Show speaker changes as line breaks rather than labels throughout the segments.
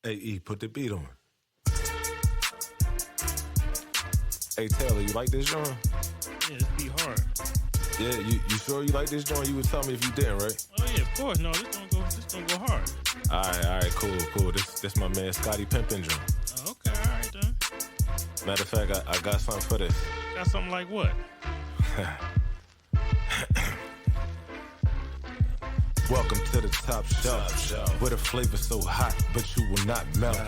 Hey, put the beat on. Hey, Taylor, you like this joint?
Yeah, this beat hard.
Yeah, you sure you like this joint? You would tell me if you didn't, right?
Oh yeah, of course. No, this gonna go hard.
All right, cool. This my man Scotty Pimpin' joint.
Oh, okay, all right then.
Matter of fact, I got something for this.
Got something like what?
Welcome to the top shelf, where the flavor so hot, but you will not melt.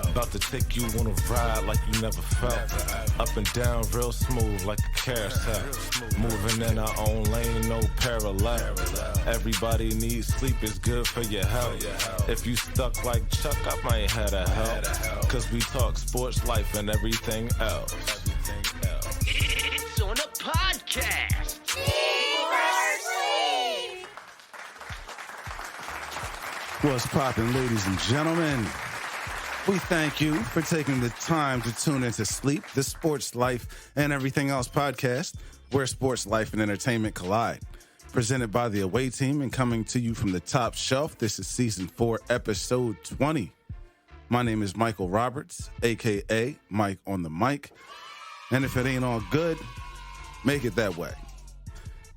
About to take you on a ride like you never felt. Up and down real smooth like a carousel. Moving in our own lane, no parallel. Everybody needs sleep, it's good for your health. If you stuck like Chuck, I might have to help. Cause we talk sports, life, and everything else.
It's on a podcast.
What's poppin', ladies and gentlemen? We thank you for taking the time to tune into S.L.E.E.P, the Sports, Life, and Everything Else podcast, where sports, life, and entertainment collide. Presented by the away team and coming to you from the top shelf, this is Season 4, Episode 20. My name is Michael Roberts, a.k.a. Mike on the mic. And if it ain't all good, make it that way.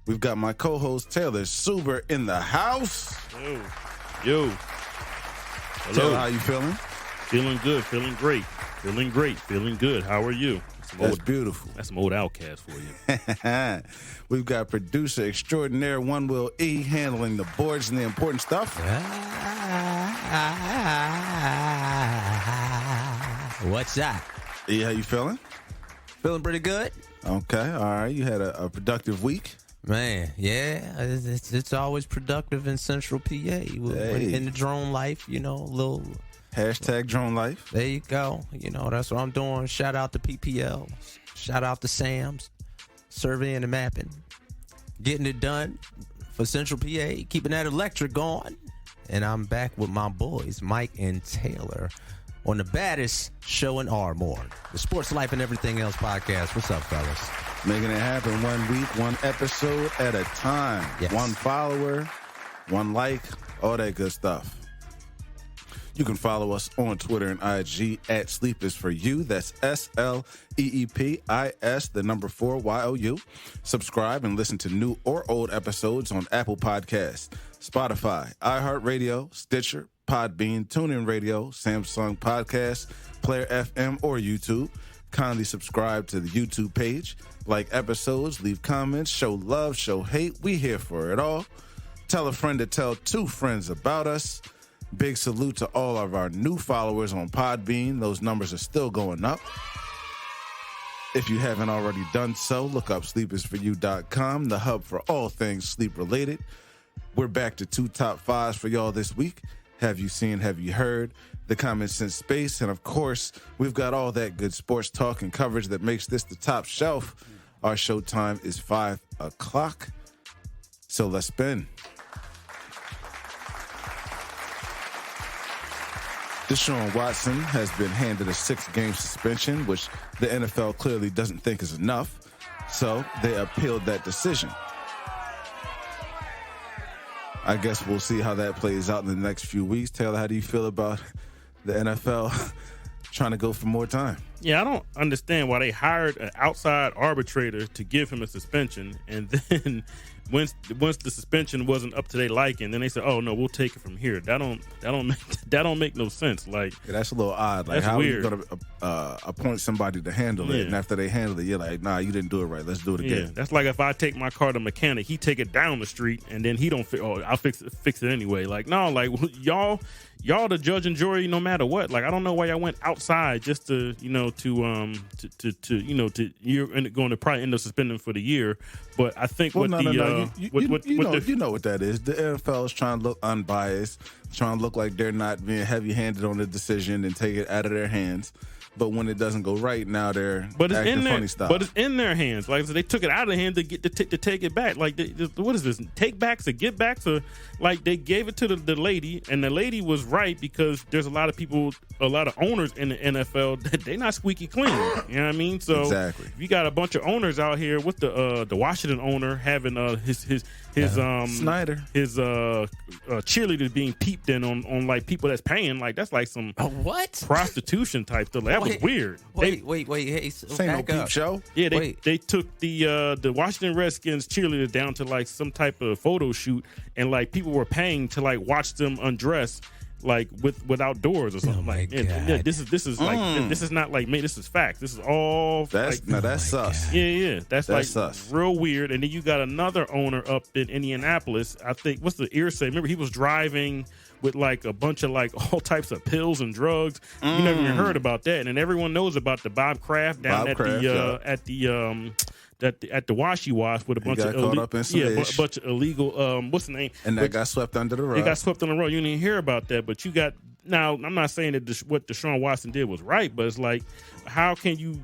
We've got my co-host, Taylor Suber, in the house.
Yo. Hello.
Taylor, how you feeling?
Feeling good. Feeling great. Feeling good. How are you?
That's beautiful.
That's some old Outcast for you.
We've got producer extraordinaire One Will E handling the boards and the important stuff.
What's that?
E, how you feeling?
Feeling pretty good?
Okay, all right. You had a productive week?
Man, yeah. It's always productive in Central PA. In the drone life, little...
Hashtag drone life.
There you go. That's what I'm doing. Shout out to PPL. Shout out to Sam's. Surveying and mapping. Getting it done for Central PA. Keeping that electric going. And I'm back with my boys, Mike and Taylor, on the baddest show in Ardmore, the Sports, Life, and Everything Else podcast. What's up, fellas?
Making it happen 1 week, one episode at a time.
Yes.
One follower, one like, all that good stuff. You can follow us on Twitter and IG at Sleep Is For You. That's S.L.E.E.P, the number 4, Y-O-U. Subscribe and listen to new or old episodes on Apple Podcasts, Spotify, iHeartRadio, Stitcher, Podbean, TuneIn Radio, Samsung Podcasts, Player FM, or YouTube. Kindly subscribe to the YouTube page, like episodes, leave comments, show love, show hate. We here for it all. Tell a friend to tell 2 friends about us. Big salute to all of our new followers on Podbean. Those numbers are still going up. If you haven't already done so, look up sleepisforyou.com, the hub for all things sleep related. We're back to 2 top 5s for y'all this week. Have you seen, have you heard? The Common Sense Space. And of course, we've got all that good sports talk and coverage that makes this the top shelf. Our show time is 5 o'clock. So let's spin. Deshaun Watson has been handed a 6-game suspension, which the NFL clearly doesn't think is enough. So they appealed that decision. I guess we'll see how that plays out in the next few weeks. Taylor, how do you feel about the NFL trying to go for more time?
Yeah, I don't understand why they hired an outside arbitrator to give him a suspension, and then once the suspension wasn't up to their liking, then they said, "Oh no, we'll take it from here." That don't make no sense. Like,
yeah, that's a little odd. Like,
that's
how
weird.
are you going to appoint somebody to handle it, and after they handle it, you're like, "Nah, you didn't do it right. Let's do it again."
Yeah, that's like if I take my car to mechanic, he take it down the street, and then he don't. I'll fix it anyway. Like, no, like y'all the judge and jury no matter what. Like, I don't know why y'all went outside just to you're going to probably end up suspending for the year. But I think
You know what that is. The NFL is trying to look unbiased, trying to look like they're not being heavy-handed on the decision and take it out of their hands. But when it doesn't go right, now they're acting funny style.
But it's in their hands. Like, so they took it out of their hands to get to take it back. Like, what is this? Take backs or get backs? Or like they gave it to the lady, and the lady was right because there's a lot of people, a lot of owners in the NFL that they're not squeaky clean. You know what I mean? So
exactly.
You got a bunch of owners out here with the Washington owner having his
Snyder,
his cheerleaders being then on like people that's paying, like that's like some
What?
prostitution type stuff. Like, that was weird.
Wait. Hey,
This ain't no peep show.
Yeah,
Wait.
they took the Washington Redskins cheerleader down to like some type of photo shoot, and like people were paying to like watch them undress, like without doors or something.
my
Like,
God.
yeah, this is like this is not like me. This is facts. This is all
That's
like,
now that's sus.
yeah. That's like
sus.
real weird. And then you got another owner up in Indianapolis. I think what's the ear say? Remember he was driving with like a bunch of like all types of pills and drugs. You never even heard about that. And everyone knows about the Bob Kraft down at the Washy Wash with a bunch
got
of
caught up in some ish.
bunch of illegal what's the name?
And that got swept under the rug.
It got swept on the rug. You didn't hear about that, but you got now. I'm not saying that what Deshaun Watson did was right, but it's like, how can you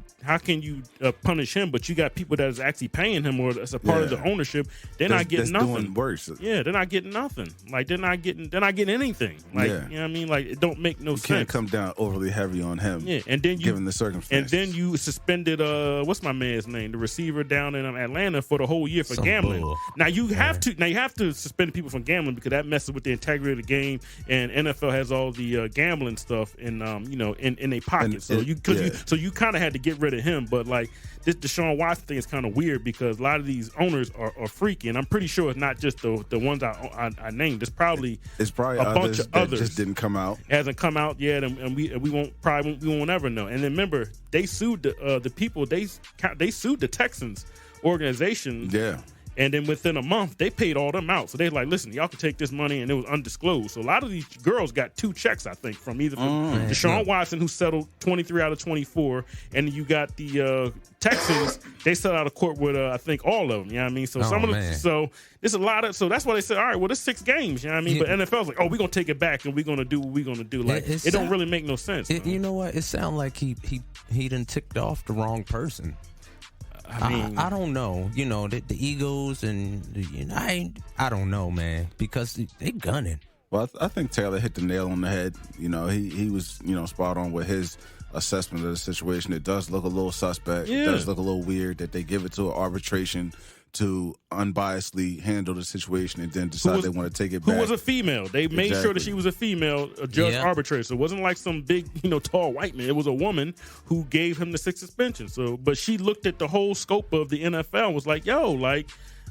punish him? But you got people that is actually paying him, or as a part of the ownership, they're not getting
that's
nothing.
Doing worse.
Yeah, they're not getting nothing. Like they're not getting anything. Like you know what I mean? Like it don't make no sense.
You can't come down overly heavy on him.
Yeah, and then
given the circumstances,
and then you suspended what's my man's name, the receiver down in Atlanta for the whole year for
Some
gambling.
bull.
Now you have to suspend people from gambling because that messes with the integrity of the game, and NFL has all the gambling stuff in in their pocket.
And
So you kind of had to get rid of him, but like this Deshaun Watson thing is kind of weird because a lot of these owners are freaky, and I'm pretty sure it's not just the ones I named. It's probably
a
bunch of
that
others
just didn't come out.
It hasn't come out yet, and we won't ever know. And then remember, they sued the people. They sued the Texans organization.
Yeah.
And then within a month, they paid all them out. So they're like, listen, y'all can take this money, and it was undisclosed. So a lot of these girls got 2 checks, I think, from Deshaun Watson, who settled 23 out of 24, and you got the Texans. They settled out of court with, I think, all of them. You know what I mean? So so there's a lot of, so that's why they said, all right, well, there's 6 games. You know what I mean? But NFL's like, oh, we're gonna take it back, and we're gonna do what we're gonna do. Like it don't really make no sense.
You know what? It sounds like he done ticked off the wrong person.
I mean,
I don't know. You know, the Eagles and I don't know, man, because they gunning.
Well, I think Taylor hit the nail on the head. You know, he was spot on with his assessment of the situation. It does look a little suspect.
Yeah.
It does look a little weird that they give it to an arbitration to unbiasedly handle the situation and then decide they want to take it back.
Who was a female. They made sure that she was a female judge arbitrator. So it wasn't like some big, tall white man. It was a woman who gave him the 6 suspension. So, but she looked at the whole scope of the NFL and was like, yo, like,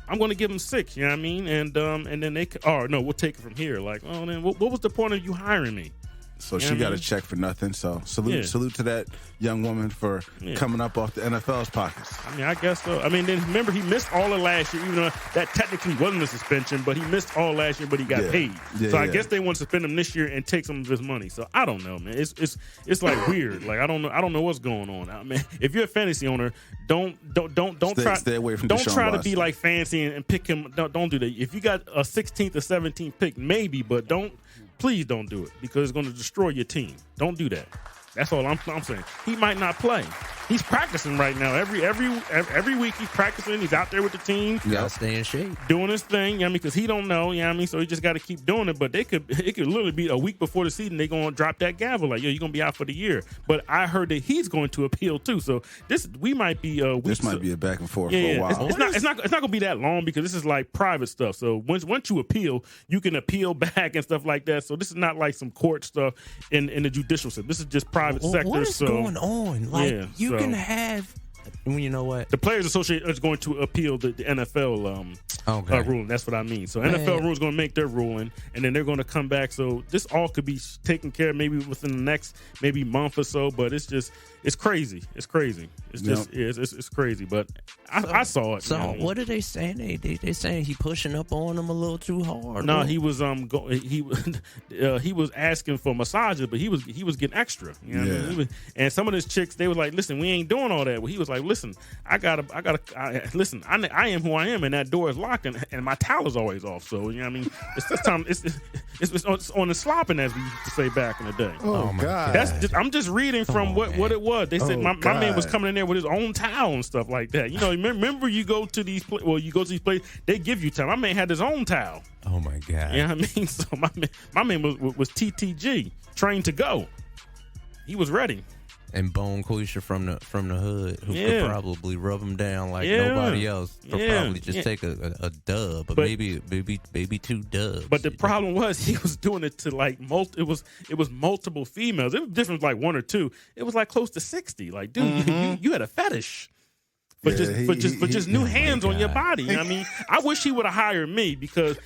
I'm going to give him 6, you know what I mean? And then we'll take it from here. Like, oh, then what was the point of you hiring me?
So she got a check for nothing. So salute to that young woman for coming up off the NFL's pockets.
I mean, I guess so. I mean, then remember he missed all of last year, even though that technically wasn't a suspension, but he missed all last year, but he got paid. So I guess they want to suspend him this year and take some of his money. So I don't know, man. It's like weird. Like I don't know what's going on. I mean, if you're a fantasy owner, don't
stay away from
don't
Deshaun
try to
Watson.
be like fancy and pick him. Don't do that. If you got a 16th or 17th pick, maybe, but please don't do it because it's going to destroy your team. Don't do that. That's all I'm saying. He might not play. He's practicing right now. Every week he's practicing. He's out there with the team.
You gotta stay in shape.
Doing his thing, you know what I mean? Because he don't know, you know what I mean? So he just got to keep doing it. But it could literally be a week before the season, they're going to drop that gavel like, yo, you're going to be out for the year. But I heard that he's going to appeal too. So this might be
a back and forth for a while.
It's not going to be that long because this is like private stuff. So once you appeal, you can appeal back and stuff like that. So this is not like some court stuff in the judicial system. This is just private sector.
What is going on? Like you can have. You know what?
The Players Association is going to appeal the NFL ruling. That's what I mean. So NFL rules going to make their ruling, and then they're going to come back. So this all could be taken care of maybe within the next month or so. But it's crazy. It's crazy. It's crazy. But I saw it.
So what are they saying? They saying he pushing up on him a little too hard.
No, he was he was asking for massages, but he was getting extra. You know what I mean? And some of his chicks, they were like, "Listen, we ain't doing all that." Well, he was like, "Listen, I am who I am, and that door is locked, and my towel is always off. So you know what I mean? It's this time. It's on the slopping, as we used to say back in the day.
Oh my God!
I'm just reading from what it was. They said my man was coming in there with his own towel and stuff like that. You know, remember you go to these places, they give you towel. My man had his own towel.
Oh my God!
You know what I mean? So my man was TTG, trained to go. He was ready.
And Bone Quisha from the hood, who could probably rub him down like nobody else. Could probably just take a dub, but maybe 2 dubs.
But the problem was he was doing it to like it was multiple females. It was different, like 1 or 2. It was like close to 60. Like, dude, you had a fetish. For just new hands on your body. You know what I mean? I wish he would have hired me because,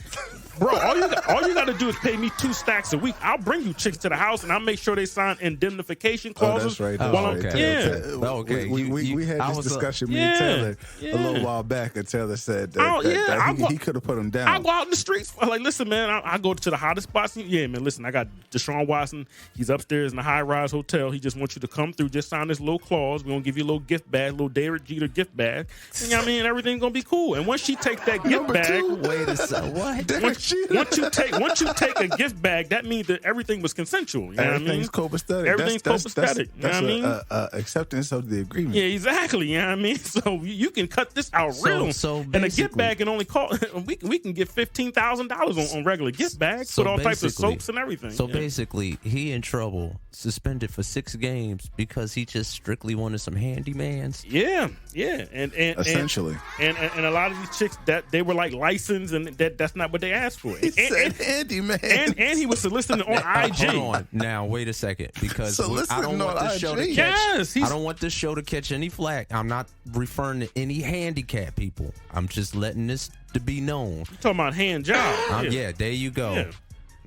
bro, all you got to do is pay me 2 stacks a week. I'll bring you chicks to the house and I'll make sure they sign indemnification clauses.
Oh, that's right.
Okay.
We had this discussion, me and Taylor, a little while back, and Taylor said that he could have put him down.
I go out in the streets. Like, listen, man, I go to the hottest spots. Yeah, man, listen, I got Deshaun Watson. He's upstairs in the high-rise hotel. He just wants you to come through, just sign this little clause. We're going to give you a little gift bag, little Derek Jeter gift bag. You know what I mean? Everything's going to be cool. And once she takes that gift bag,
wait a second, what?
Once you take a gift bag, that means that everything was consensual. You know
Everything's copacetic.
Everything's copacetic. You know what I mean?
Acceptance of the agreement.
Yeah, exactly. You know what I mean? So you can cut this out real.
So
and a gift bag can only cost, we can get $15,000 on regular gift bags with all types of soaps and everything.
So basically, he in trouble, suspended for 6 games because he just strictly wanted some handymans.
Yeah. And
essentially.
And a lot of these chicks that they were like licensed and that's not what they asked for.
He said handyman.
And he was soliciting on IG.
Hold on. Now wait a second, because I don't want this show to catch.
Yes,
I don't want this show to catch any flack. I'm not referring to any handicapped people. I'm just letting this to be known.
You talking about hand job?
Yeah, there you go.
Yeah.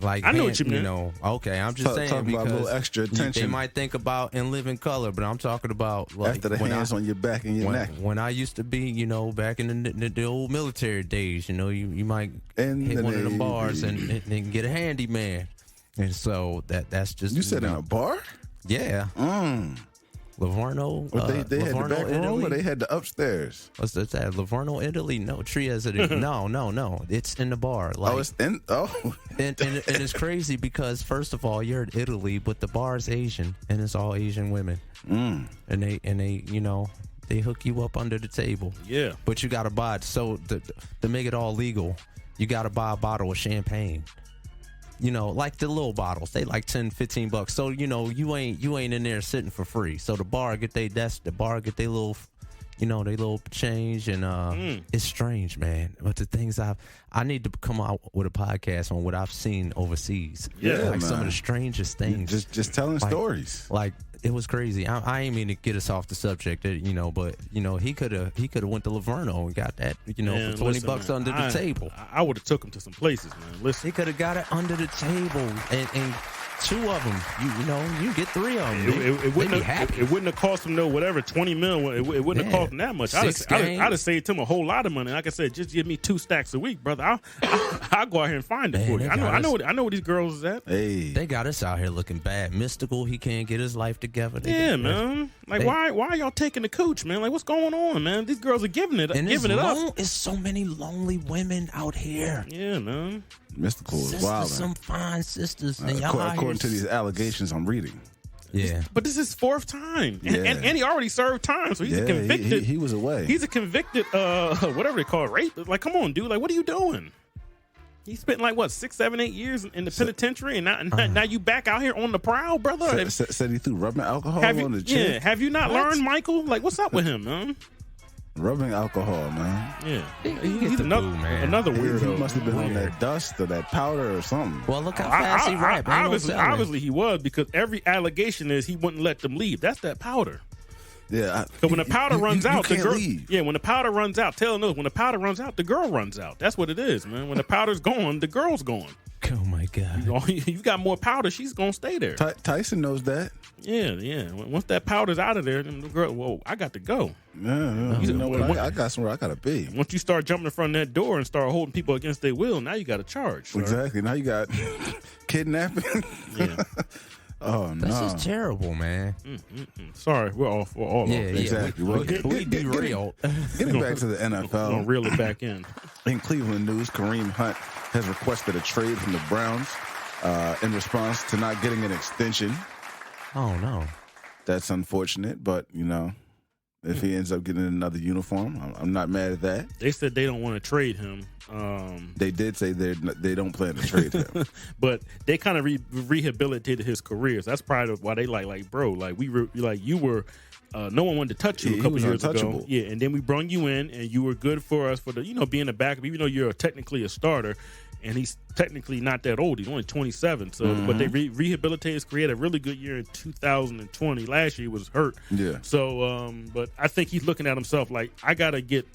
Like,
I know what you mean.
Okay, I'm just saying
talking
because
about a little extra attention.
They might think about In Living Color, but I'm talking about like
after the hands on your back and your neck.
When I used to be, back in the old military days, you might hit one of the bars and get a handyman, and so that's just
you said in a bar.
Yeah. Livorno.
They had the back room, or they had the upstairs.
What's that? Livorno, Italy? No, Trieste. No. It's in the bar. Like,
it's in.
And it's crazy because first of all, you're in Italy, but the bar's Asian, and it's all Asian women. And they they hook you up under the table. Yeah. But you gotta buy it. So to make it all legal, you gotta buy a bottle of champagne. Like the little bottles, they like $10-15. So you ain't in there sitting for free. So the bar get they little, they little change, and it's strange, man. But the things I need to come out with a podcast on what I've seen overseas.
Yeah,
like
man.
Some of the strangest things.
Just telling stories.
Like it was crazy. I ain't mean to get us off the subject, but he could have went to Livorno and got that, for $20 under the table.
I would have took him to some places, man. Listen,
he could have got it under the table, and 2 of them, you get 3 of them.
It wouldn't have cost him $20 million. It wouldn't have cost him that much. I'd have saved him a whole lot of money. Like I said, just give me 2 stacks a week, brother. I'll go out here and find it for you. I know where these girls is at.
Hey,
they got us out here looking bad. Mystical, he can't get his life together.
Man. Like, why are y'all taking the cooch, man? Like, what's going on, man? These girls are giving it up.
There's so many lonely women out here.
Yeah, man.
Mystical is wild.
Some fine sisters. And y'all
according to these allegations I'm reading.
Yeah.
But this is his 4th time. And he already served time, so he's a convicted.
He was away.
He's a convicted, whatever they call it, rape. Like, come on, dude. Like, what are you doing? He spent 6, 7, 8 years in the penitentiary, and now you back out here on the prowl, brother.
Said he threw rubbing alcohol on the chick.
Yeah. Have you not learned, Michael? Like, what's up with him, man?
Rubbing alcohol, man.
Yeah, he's another weirdo.
He must have been on that dust or that powder or something.
Well, look how fast he rapped.
Obviously, he was, because every allegation is he wouldn't let them leave. That's that powder.
Yeah.
So when the powder runs out,
the girl. Leave.
Yeah, when the powder runs out, tell them, when the powder runs out, the girl runs out. That's what it is, man. When the powder's gone, the girl's gone.
Oh my God!
You got more powder, she's gonna stay there.
Tyson knows that.
Yeah. Once that powder's out of there, then the girl, whoa, I got to go.
Yeah. You know what? I got somewhere I gotta be.
Once you start jumping in front of that door and start holding people against their will, now you got a charge. Sir.
Exactly. Now you got kidnapping.
Yeah.
Oh no!
This is terrible, man.
Sorry, we're all off.
Exactly.
We derailed.
Getting back to the NFL,
gonna reel it back in.
In Cleveland news, Kareem Hunt has requested a trade from the Browns in response to not getting an extension.
Oh no,
that's unfortunate, but if he ends up getting another uniform. I'm not mad at that.
They said they don't want to trade him.
They did say they don't plan to trade him,
but they kind of rehabilitated his career. So that's probably why they like, bro, like you were. No one wanted to touch you a couple years ago. Yeah, and then we brung you in, and you were good for us for the being a backup, even though you're technically a starter, and he's technically not that old. He's only 27. So, but they rehabilitated his career. Had a really good year in 2020. Last year he was hurt.
Yeah.
So, but I think he's looking at himself like I gotta get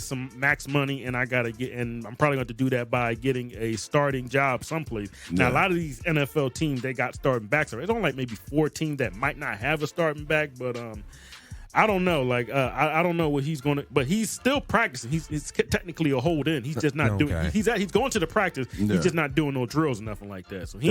some max money, and I'm probably going to do that by getting a starting job someplace. Now, a lot of these NFL teams, they got starting backs. There's only like maybe 4 teams that might not have a starting back, but I don't know. Like, I don't know what he's going to, but he's still practicing. He's technically a hold in. He's just not doing. He's going to the practice.
Yeah.
He's just not doing no drills or nothing like that. So he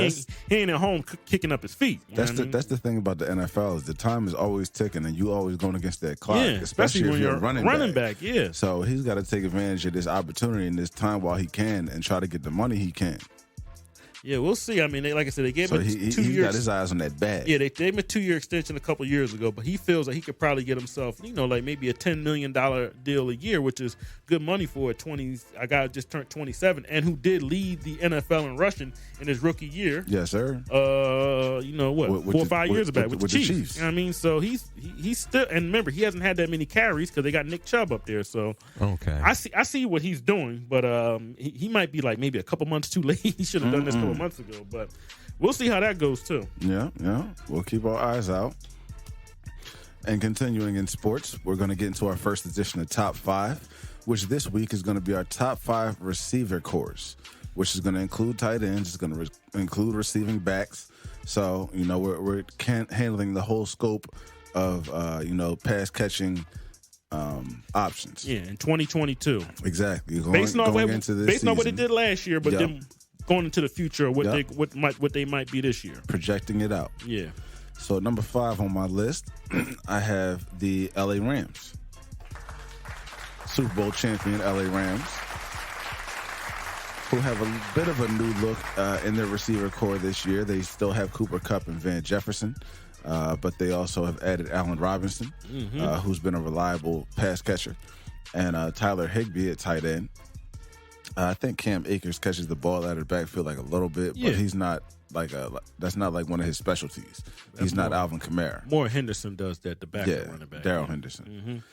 ain't at home kicking up his feet.
That's the thing about the NFL is the time is always ticking, and you always going against that clock.
Yeah, especially when you're running back. Yeah.
So he's got to take advantage of this opportunity and this time while he can, and try to get the money he can.
Yeah, we'll see. I mean, like I said, they gave him 2 years.
He got his eyes on that bag.
Yeah, they gave him a 2-year extension a couple years ago, but he feels like he could probably get himself, like maybe a $10 million deal a year, which is good money for a guy who just turned 27 and who did lead the NFL in rushing in his rookie year.
Yes, sir.
4 or 5 years back with the Chiefs. You know what I mean? So he's still, and remember, he hasn't had that many carries because they got Nick Chubb up there. So
okay,
I see what he's doing, but he might be like maybe a couple months too late. He should have done this a couple months ago, but we'll see how that goes too.
Yeah. We'll keep our eyes out. And continuing in sports, we're going to get into our first edition of Top 5, which this week is going to be our Top 5 receiver cores, which is going to include tight ends. It's going to include receiving backs. So, we're handling the whole scope of, pass catching options.
Yeah, in 2022.
Exactly.
Based on what they did last year, but then going into the future, what they might be this year.
Projecting it out.
Yeah.
So number 5 on my list, I have the L.A. Rams. Super Bowl champion L.A. Rams, who have a bit of a new look in their receiver core this year. They still have Cooper Kupp and Van Jefferson, but they also have added Allen Robinson, who's been a reliable pass catcher, and Tyler Higbee at tight end. I think Cam Akers catches the ball out of the backfield like a little bit, but he's not that's not like one of his specialties. He's not Alvin Kamara.
More Henderson does that, the backup running back.
Darrell Henderson.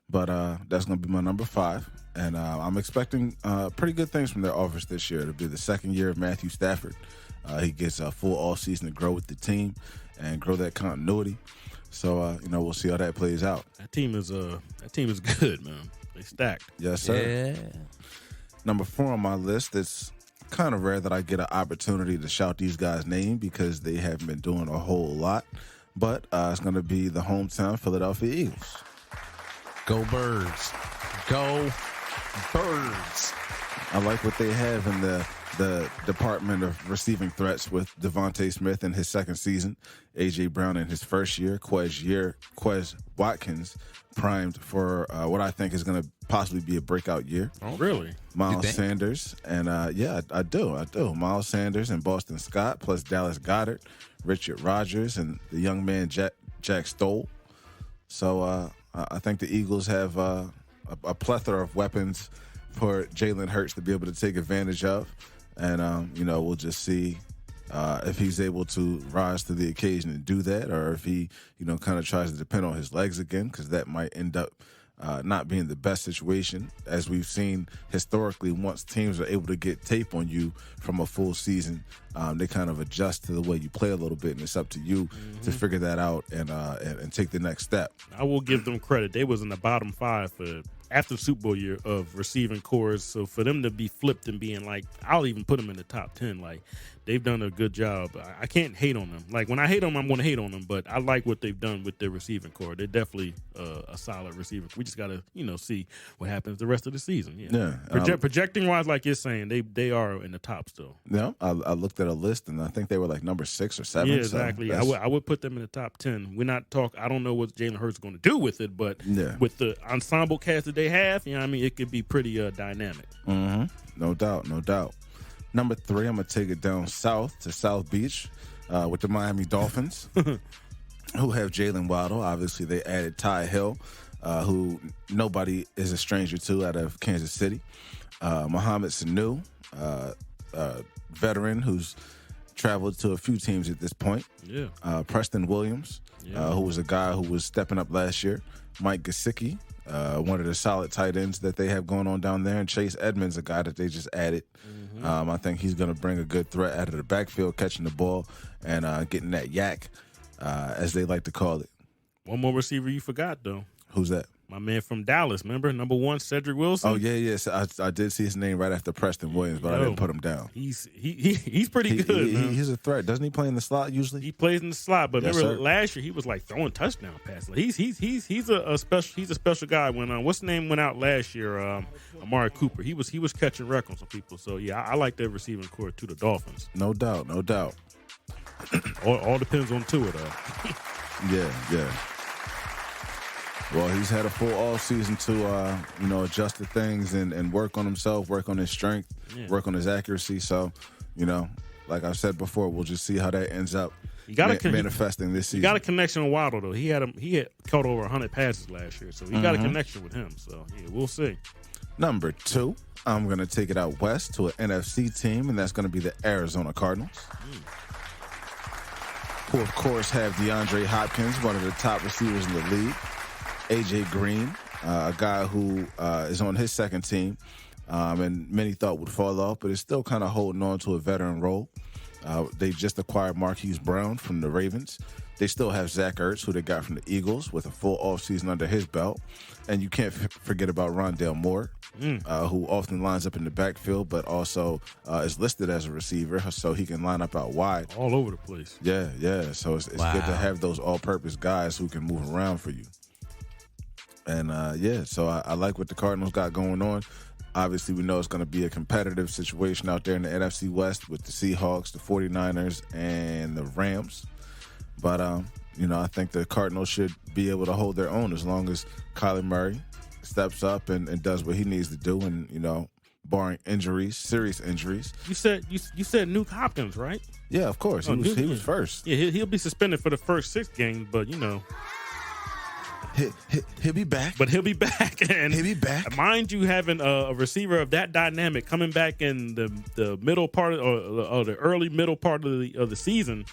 But that's going to be my number 5. And I'm expecting pretty good things from their offense this year. It'll be the second year of Matthew Stafford. He gets a full all season to grow with the team and grow that continuity. So, we'll see how that plays out.
That team is good, man. They stacked.
Yes, sir.
Yeah.
Number 4 on my list, it's kind of rare that I get an opportunity to shout these guys' name because they haven't been doing a whole lot. But it's going to be the hometown Philadelphia Eagles.
Go Birds. Go Birds.
I like what they have in the department of receiving threats with Devontae Smith in his second season, A.J. Brown in his first year, Quez Watkins primed for what I think is going to possibly be a breakout year.
Oh, really?
Miles Sanders. And, I do. Miles Sanders and Boston Scott, plus Dallas Goedert, Richard Rodgers, and the young man Jack Stoll. So I think the Eagles have a plethora of weapons for Jalen Hurts to be able to take advantage of. And, we'll just see if he's able to rise to the occasion and do that, or if he, kind of tries to depend on his legs again, because that might end up not being the best situation. As we've seen historically, once teams are able to get tape on you from a full season, they kind of adjust to the way you play a little bit, and it's up to you to figure that out and take the next step.
I will give them credit. They was in the bottom 5 for after the Super Bowl year of receiving cores. So for them to be flipped and being like, I'll even put them in the top 10. Like, they've done a good job. I can't hate on them. Like, when I hate on them, I'm going to hate on them. But I like what they've done with their receiving core. They're definitely a solid receiver. We just got to, see what happens the rest of the season. Yeah. Projecting wise, like you're saying, they are in the top still.
Yeah. I looked at a list, and I think they were like number 6 or 7.
Yeah, exactly. So I would put them in the top 10. We're not talking. I don't know what Jalen Hurts is going to do with it, but with the ensemble cast that they have, it could be pretty dynamic.
No doubt. Number 3, I'm going to take it down south to South Beach with the Miami Dolphins, who have Jalen Waddle. Obviously, they added Ty Hill who nobody is a stranger to out of Kansas City. Mohamed Sanu, veteran who's traveled to a few teams at this point.
Yeah.
Preston Williams, who was a guy who was stepping up last year. Mike Gesicki, one of the solid tight ends that they have going on down there. And Chase Edmonds, a guy that they just added. I think he's going to bring a good threat out of the backfield, catching the ball and getting that yak, as they like to call it.
One more receiver you forgot, though.
Who's that?
My man from Dallas, remember? Number 1, Cedric Wilson.
Oh, yeah. So I did see his name right after Preston Williams, but I didn't put him down.
He's pretty good, man.
He's a threat. Doesn't he play in the slot usually?
He plays in the slot, but
Yes,
remember
sir.
last year he was like throwing touchdown passes. He's a special guy. When what's the name went out last year? Amari Cooper. He was catching records on people. So yeah, I like that receiving core to the Dolphins.
No doubt.
All depends on Tua though.
Yeah. Well, he's had a full off season to adjust to things and work on himself, work on his strength, work on his accuracy. So, like I said before, we'll just see how that ends up manifesting this season.
He got a connection with Waddle though. He had caught over 100 passes last year, so he got a connection with him. So yeah, we'll see.
Number 2, I'm going to take it out west to an NFC team, and that's going to be the Arizona Cardinals, who of course have DeAndre Hopkins, one of the top receivers in the league. A.J. Green, a guy who is on his second team, and many thought would fall off, but is still kind of holding on to a veteran role. They just acquired Marquise Brown from the Ravens. They still have Zach Ertz, who they got from the Eagles, with a full offseason under his belt. And you can't forget about Rondale Moore, who often lines up in the backfield, but also is listed as a receiver, so he can line up out wide.
All over the place.
Yeah. So it's good to have those all-purpose guys who can move around for you. And, so I like what the Cardinals got going on. Obviously, we know it's going to be a competitive situation out there in the NFC West with the Seahawks, the 49ers, and the Rams. But, I think the Cardinals should be able to hold their own as long as Kyler Murray steps up and does what he needs to do and, barring injuries, serious injuries.
You said Nuke Hopkins, right?
Yeah, of course. He was first.
Yeah, he'll be suspended for the first 6 games, but,
He'll be back.
But he'll be back. And
he'll be back.
Mind you, having a receiver of that dynamic coming back in the middle part or the early middle part of the season,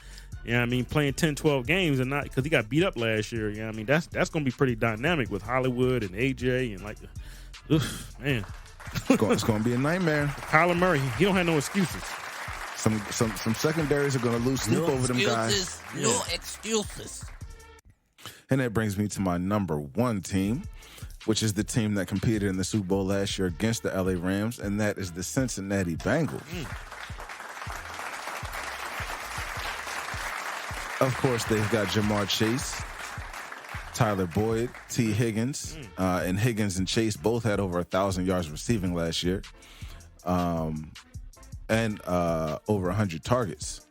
playing 10, 12 games and not because he got beat up last year. That's going to be pretty dynamic with Hollywood and AJ and man.
It's going to be a nightmare.
Kyler Murray, he don't have no excuses.
Some secondaries are going to lose sleep over them guys.
No excuses.
And that brings me to my number 1 team, which is the team that competed in the Super Bowl last year against the LA Rams, and that is the Cincinnati Bengals. Of course, they've got Jamar Chase, Tyler Boyd, T. Higgins, and Higgins and Chase both had over 1,000 yards receiving last year, and over 100 targets.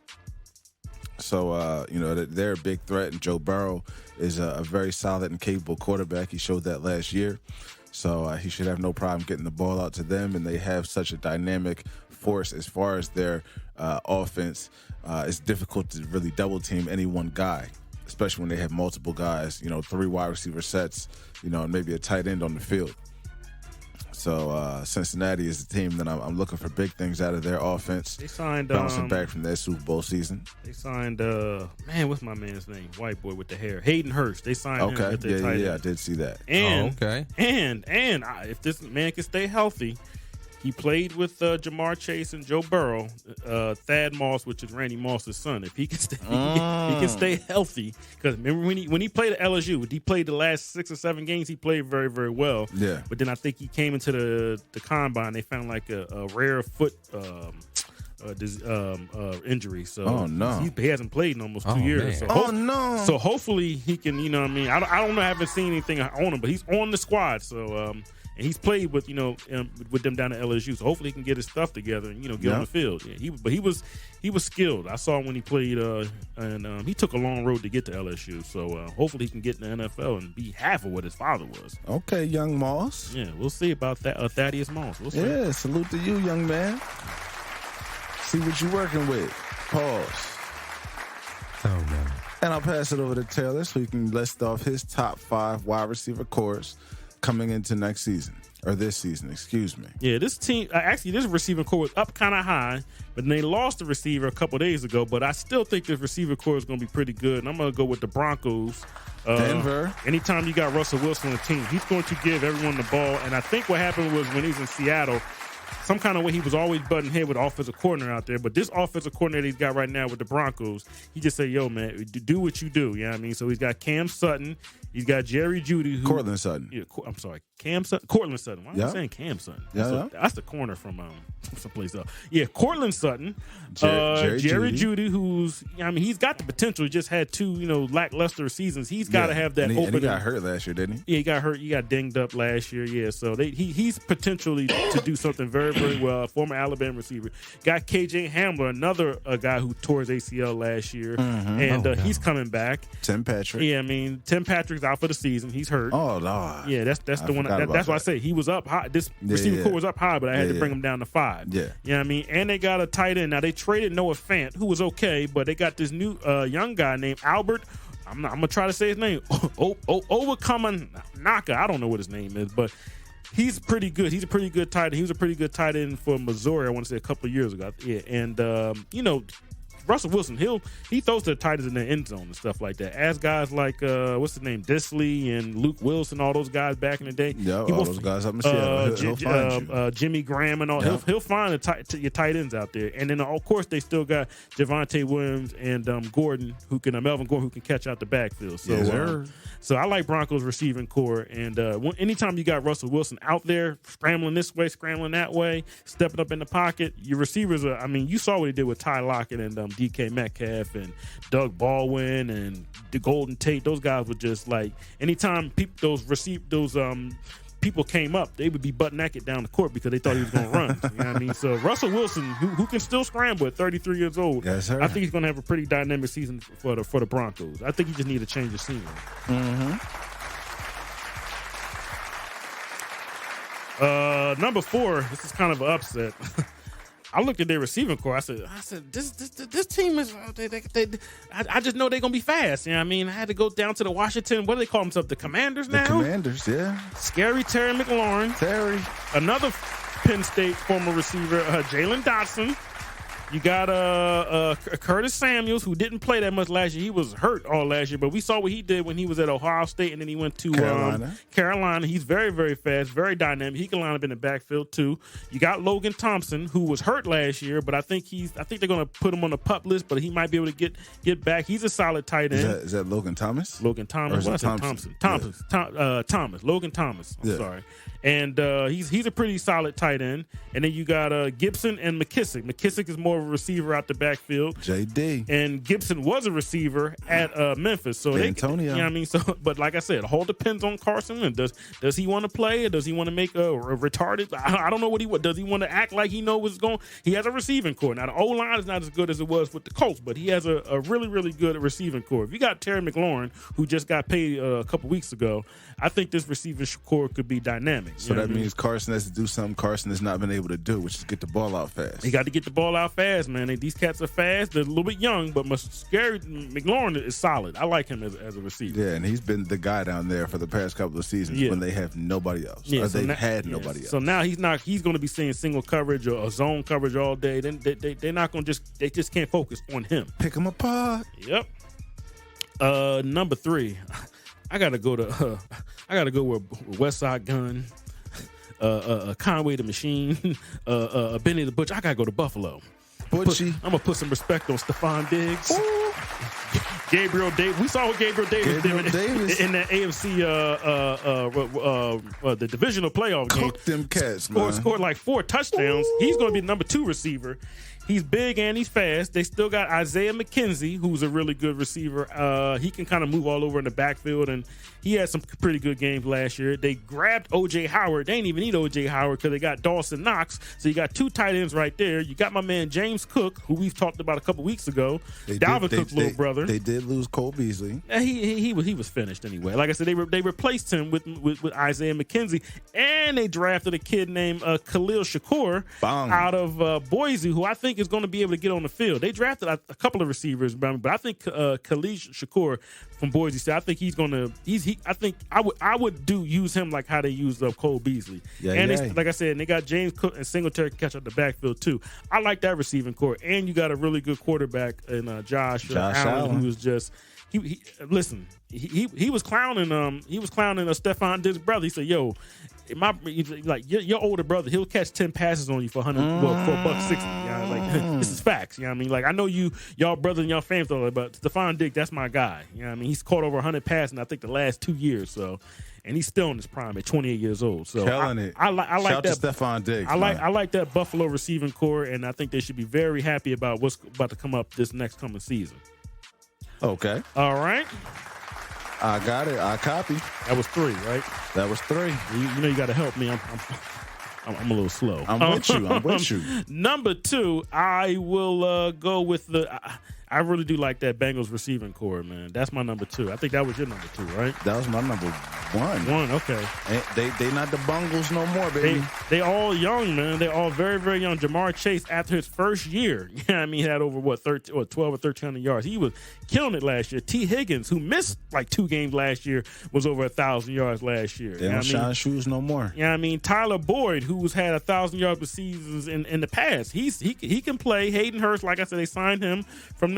So, they're a big threat, and Joe Burrow is a very solid and capable quarterback. He showed that last year. So he should have no problem getting the ball out to them, and they have such a dynamic force as far as their offense. It's difficult to really double-team any one guy, especially when they have multiple guys, 3 wide receiver sets, and maybe a tight end on the field. So Cincinnati is the team that I'm looking for big things out of their offense.
They signed
bouncing back from their Super Bowl season.
They signed what's my man's name? White boy with the hair, Hayden Hurst. They signed him with their tight end.
I did see that.
And
okay.
And if this man can stay healthy, he played with Jamar Chase and Joe Burrow, Thad Moss, which is Randy Moss's son. If he can stay, he can stay healthy. Because remember when he played at LSU, he played the last 6 or 7 games. He played very, very well.
Yeah.
But then I think he came into the combine. They found like a rare foot injury. So he hasn't played in almost 2 years.
Man.
So hopefully he can. I don't know. I haven't seen anything on him, but he's on the squad. So. And he's played with with them down at LSU, so hopefully he can get his stuff together and get on the field. Yeah, he was skilled. I saw him when he played, and he took a long road to get to LSU. So hopefully he can get in the NFL and be half of what his father was.
Okay, young Moss.
Yeah, we'll see about that. Thaddeus Moss. We'll see.
Yeah, salute to you, young man. See what you're working with. Pause.
Oh no.
And I'll pass it over to Taylor so he can list off his top 5 wide receiver cores coming into next season. Or this season, excuse me.
Yeah, this team, actually, this receiving core was up kind of high, but then they lost the receiver a couple days ago. But I still think this receiver core is going to be pretty good. And I'm going to go with the Broncos.
Denver.
Anytime you got Russell Wilson on the team, he's going to give everyone the ball. And I think what happened was when he was in Seattle, some kind of way he was always butting head with offensive coordinator out there. But this offensive coordinator he's got right now with the Broncos, he just say, yo, man, do what you do. You know what I mean? So he's got Cam Sutton. He's got Jerry Jeudy.
Cortland Sutton.
Yeah, I'm sorry. Cam Sutton. Cortland Sutton. Why am I saying Cam Sutton? That's the corner from someplace else. Yeah, Cortland Sutton. Jerry Jeudy, who's, I mean, he's got the potential. He just had 2, lackluster seasons. He's got to have that opening.
And he got hurt last year, didn't he?
Yeah, he got hurt. He got dinged up last year. Yeah, so he's potentially to do something very, very well. A former Alabama receiver. Got KJ Hamler, another guy who tore his ACL last year, and he's coming back.
Tim Patrick.
Yeah, I mean, Tim Patrick's out for the season. He's hurt.
Oh, Lord.
Yeah, that's the one. That's why I say he was up high. This receiving core was up high, but I had to bring him down to 5.
Yeah.
You know what I mean? And they got a tight end. Now, they traded Noah Fant, who was okay, but they got this new young guy named Albert. I'm going to try to say his name. Overcoming Naka. I don't know what his name is, but he's pretty good. He's a pretty good tight end. He was a pretty good tight end for Missouri, I want to say a couple of years ago. Yeah, and, Russell Wilson, he throws to the tight ends in the end zone and stuff like that. As guys like what's the name, Disley and Luke Wilson, all those guys back in the day.
Yeah, all those guys up in Seattle. He'll find you.
Jimmy Graham and all. Yeah. He'll find your tight ends out there. And then of course they still got Javonte Williams and Melvin Gordon who can catch out the backfield. So so I like Broncos receiving core. And anytime you got Russell Wilson out there scrambling this way, scrambling that way, stepping up in the pocket, your receivers are. I mean, you saw what he did with Ty Lockett and DK Metcalf and Doug Baldwin and the Golden Tate. Those guys were just like, anytime people people came up, they would be butt naked down the court because they thought he was going to run. You know what I mean? So Russell Wilson, who can still scramble at 33 years old,
yes, sir.
I think he's going to have a pretty dynamic season for the Broncos. I think he just need to change the scenery. Number 4, this is kind of an upset. I looked at their receiving core. I said, this team is. I just know they're gonna be fast. You know what I mean? I had to go down to the Washington. What do they call themselves? The Commanders now.
The Commanders, yeah.
Scary Terry McLaurin. Another Penn State former receiver, Jalen Dotson. You got Curtis Samuels, who didn't play that much last year. He was hurt all last year, but we saw what he did when he was at Ohio State, and then he went to Carolina. He's very, very fast, very dynamic. He can line up in the backfield too. You got Logan Thompson, who was hurt last year, but I think they're going to put him on the PUP list, but he might be able to get back. He's a solid tight end.
Is that Logan Thomas?
Logan Thomas. What I said Thompson. Thomas. Logan Thomas. I'm sorry. And he's a pretty solid tight end. And then you got Gibson and McKissick. McKissick is more of a receiver out the backfield.
JD.
And Gibson was a receiver at Memphis. So
Antonio.
You know what I mean? So, but like I said, it all depends on Carson Wentz. Does he want to play, or does he want to make a retarded? I don't know what does he want to act like he knows what's going. He has a receiving core. Now the O-line is not as good as it was with the Colts, but he has a really, really good receiving core. If you got Terry McLaurin, who just got paid a couple weeks ago, I think this receiving core could be dynamic.
So that means Carson has to do something Carson has not been able to do, which is get the ball out fast.
He got to get the ball out fast, man. These cats are fast. They're a little bit young, but Scary McLaurin is solid. I like him as a receiver.
Yeah, and he's been the guy down there for the past couple of seasons when they have nobody else.
Yeah,
or they've had nobody else.
So now he's going to be seeing single coverage or zone coverage all day. They're not going to they just can't focus on him.
Pick him apart.
Yep. Number 3, I gotta go with West Side Gun, Conway the Machine, Benny the Butcher. I gotta go to Buffalo.
Butchie.
I'm gonna put some respect on Stephon Diggs. Ooh. Gabriel Davis. We saw what Gabriel Davis did in that AFC the divisional playoff game.
Cooked them cats,
scored like 4 touchdowns. Ooh. He's gonna be the number 2 receiver. He's big and he's fast. They still got Isaiah McKenzie, who's a really good receiver. He can kind of move all over in the backfield, and he had some pretty good games last year. They grabbed O.J. Howard. They didn't even need O.J. Howard because they got Dawson Knox. So you got 2 tight ends right there. You got my man James Cook, who we've talked about a couple weeks ago. Dalvin Cook's little brother.
They did lose Cole Beasley.
He was finished anyway. Like I said, they replaced him with Isaiah McKenzie, and they drafted a kid named Khalil Shakur out of Boise, who I think think is going to be able to get on the field. They drafted a couple of receivers, but I think Khalid Shakur from Boise State, I think he's going to. I think I would use him like how they used Cole Beasley. And they, like I said, they got James Cook and Singletary catch up the backfield too. I like that receiving core, and you got a really good quarterback in Josh Allen, who was just. He was clowning Stephon Diggs' brother. He said, "Yo, your older brother, he'll catch 10 passes on you for $160. You know, like this is facts. You know what I mean? Like I know y'all brothers and y'all fans don't, but Stephon Diggs, that's my guy. You know what I mean? He's caught over 100 passes in I think the last 2 years. So, and he's still in his prime at 28 years old. So
killing it.
I like
Shout
that.
To Stephon Diggs.
I like that Buffalo receiving core, and I think they should be very happy about what's about to come up this next coming season.
Okay.
All right.
I got it. I copy.
That was 3, right?
That was 3.
You know you got to help me. I'm a little slow.
I'm with you.
Number 2, I will go with I really do like that Bengals receiving core, man. That's my number 2. I think that was your number 2, right?
That was my number 1.
1, okay.
And they not the Bungles no more, baby.
They all young, man. They all very, very young. Jamar Chase, after his first year, I mean, he had over 12 or 1,300 yards. He was killing it last year. T. Higgins, who missed like 2 games last year, was over 1,000 yards last year.
They don't shine shoes no more.
Yeah, I mean, Tyler Boyd, who's had 1,000 yards per seasons in the past, he can play. Hayden Hurst, like I said, they signed him from the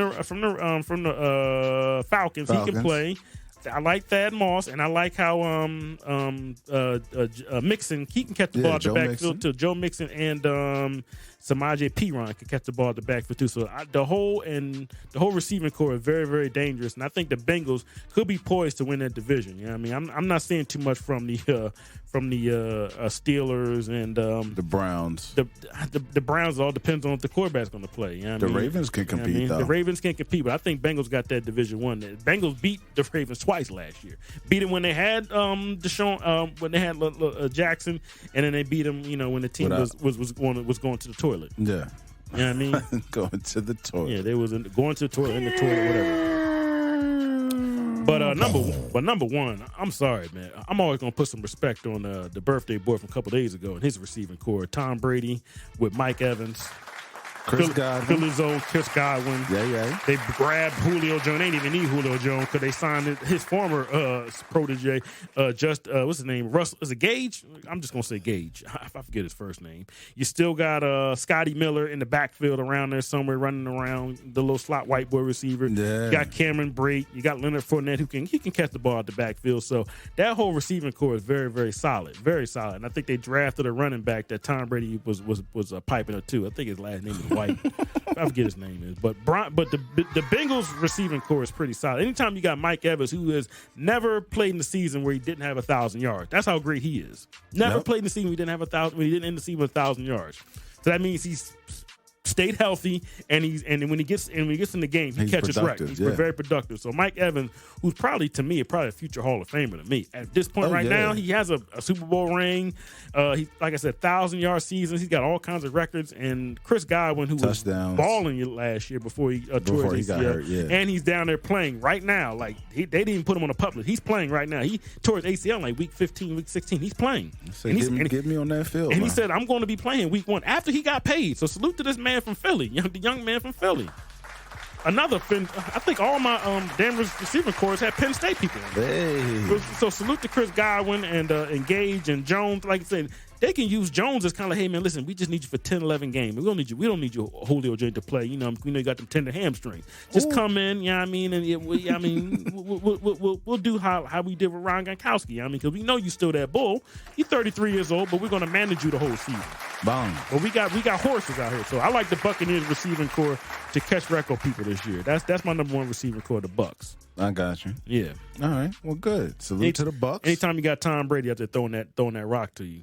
Falcons. He can play. I like Thad Moss, and I like how Mixon, he can catch the ball at the backfield too. Joe Mixon and Samaje Perine can catch the ball at the backfield too. So the whole receiving core is very, very dangerous, and I think the Bengals could be poised to win that division. You know what I mean? I'm not seeing too much from the Steelers and
the Browns.
The Browns, all depends on if the quarterback's going to play. You know what
the
I mean?
Ravens can compete, though.
The Ravens can compete, but I think Bengals got that Division 1. The Bengals beat the Ravens twice last year. Beat them when they had Deshaun, when they had Jackson, and then they beat them, when the team was going to the toilet.
Yeah.
You know what I mean?
Going to the toilet.
Yeah, they was going to the toilet, in the toilet, whatever. But number 1, I'm sorry, man. I'm always gonna put some respect on the birthday boy from a couple days ago and his receiving core. Tom Brady with Mike Evans,
Chris Godwin,
Philly's own Chris Godwin.
Yeah.
They grabbed Julio Jones. They didn't even need Julio Jones because they signed his former protege. What's his name? Russell. Is it Gage? I'm just gonna say Gage. I forget his first name. You still got Scotty Miller in the backfield around there somewhere, running around, the little slot white boy receiver.
Yeah.
You got Cameron Brate. You got Leonard Fournette who can catch the ball at the backfield. So that whole receiving core is very, very solid, very solid. And I think they drafted a running back that Tom Brady was piping up too. I think his last name is White. I forget his name is, but the Bengals receiving core is pretty solid. Anytime you got Mike Evans, who has never played in the season where he didn't have 1,000 yards, that's how great he is. Never played in the season where he didn't have 1,000. When he didn't end the season with 1,000 yards. So that means he's stayed healthy, and when he gets in the game, he catches wreck. He's very productive. So Mike Evans, who's probably a future Hall of Famer to me. At this point now, he has a Super Bowl ring. He, like I said, 1,000-yard seasons. He's got all kinds of records. And Chris Godwin, who was balling last year before he tore his ACL, and he's down there playing right now. Like they didn't even put him on a public. He's playing right now. He tore his ACL like week 15, week 16. He's playing.
So get me on that field.
And he said, "I'm going to be playing week 1 after he got paid." So salute to this man from Philly, the young man from Philly. I think all my Denver's receiving corps had Penn State people.
Hey.
So salute to Chris Godwin and Gage and Jones. Like I said, they can use Jones as kind of, hey man, listen, we just need you for 10, 11 games. We don't need you Julio Jones to play. You got them tender hamstrings. Just come in, you know what I mean? And we'll do how we did with Ron Gronkowski. I mean, because we know you still that bull. You're 33 years old, but we're gonna manage you the whole season.
Boom.
But we got horses out here. So I like the Buccaneers receiving core to catch record people this year. That's my number 1 receiving core, the Bucs.
I got you.
Yeah.
All right. Well, good. Salute to the Bucs.
Anytime you got Tom Brady out there throwing that rock to you.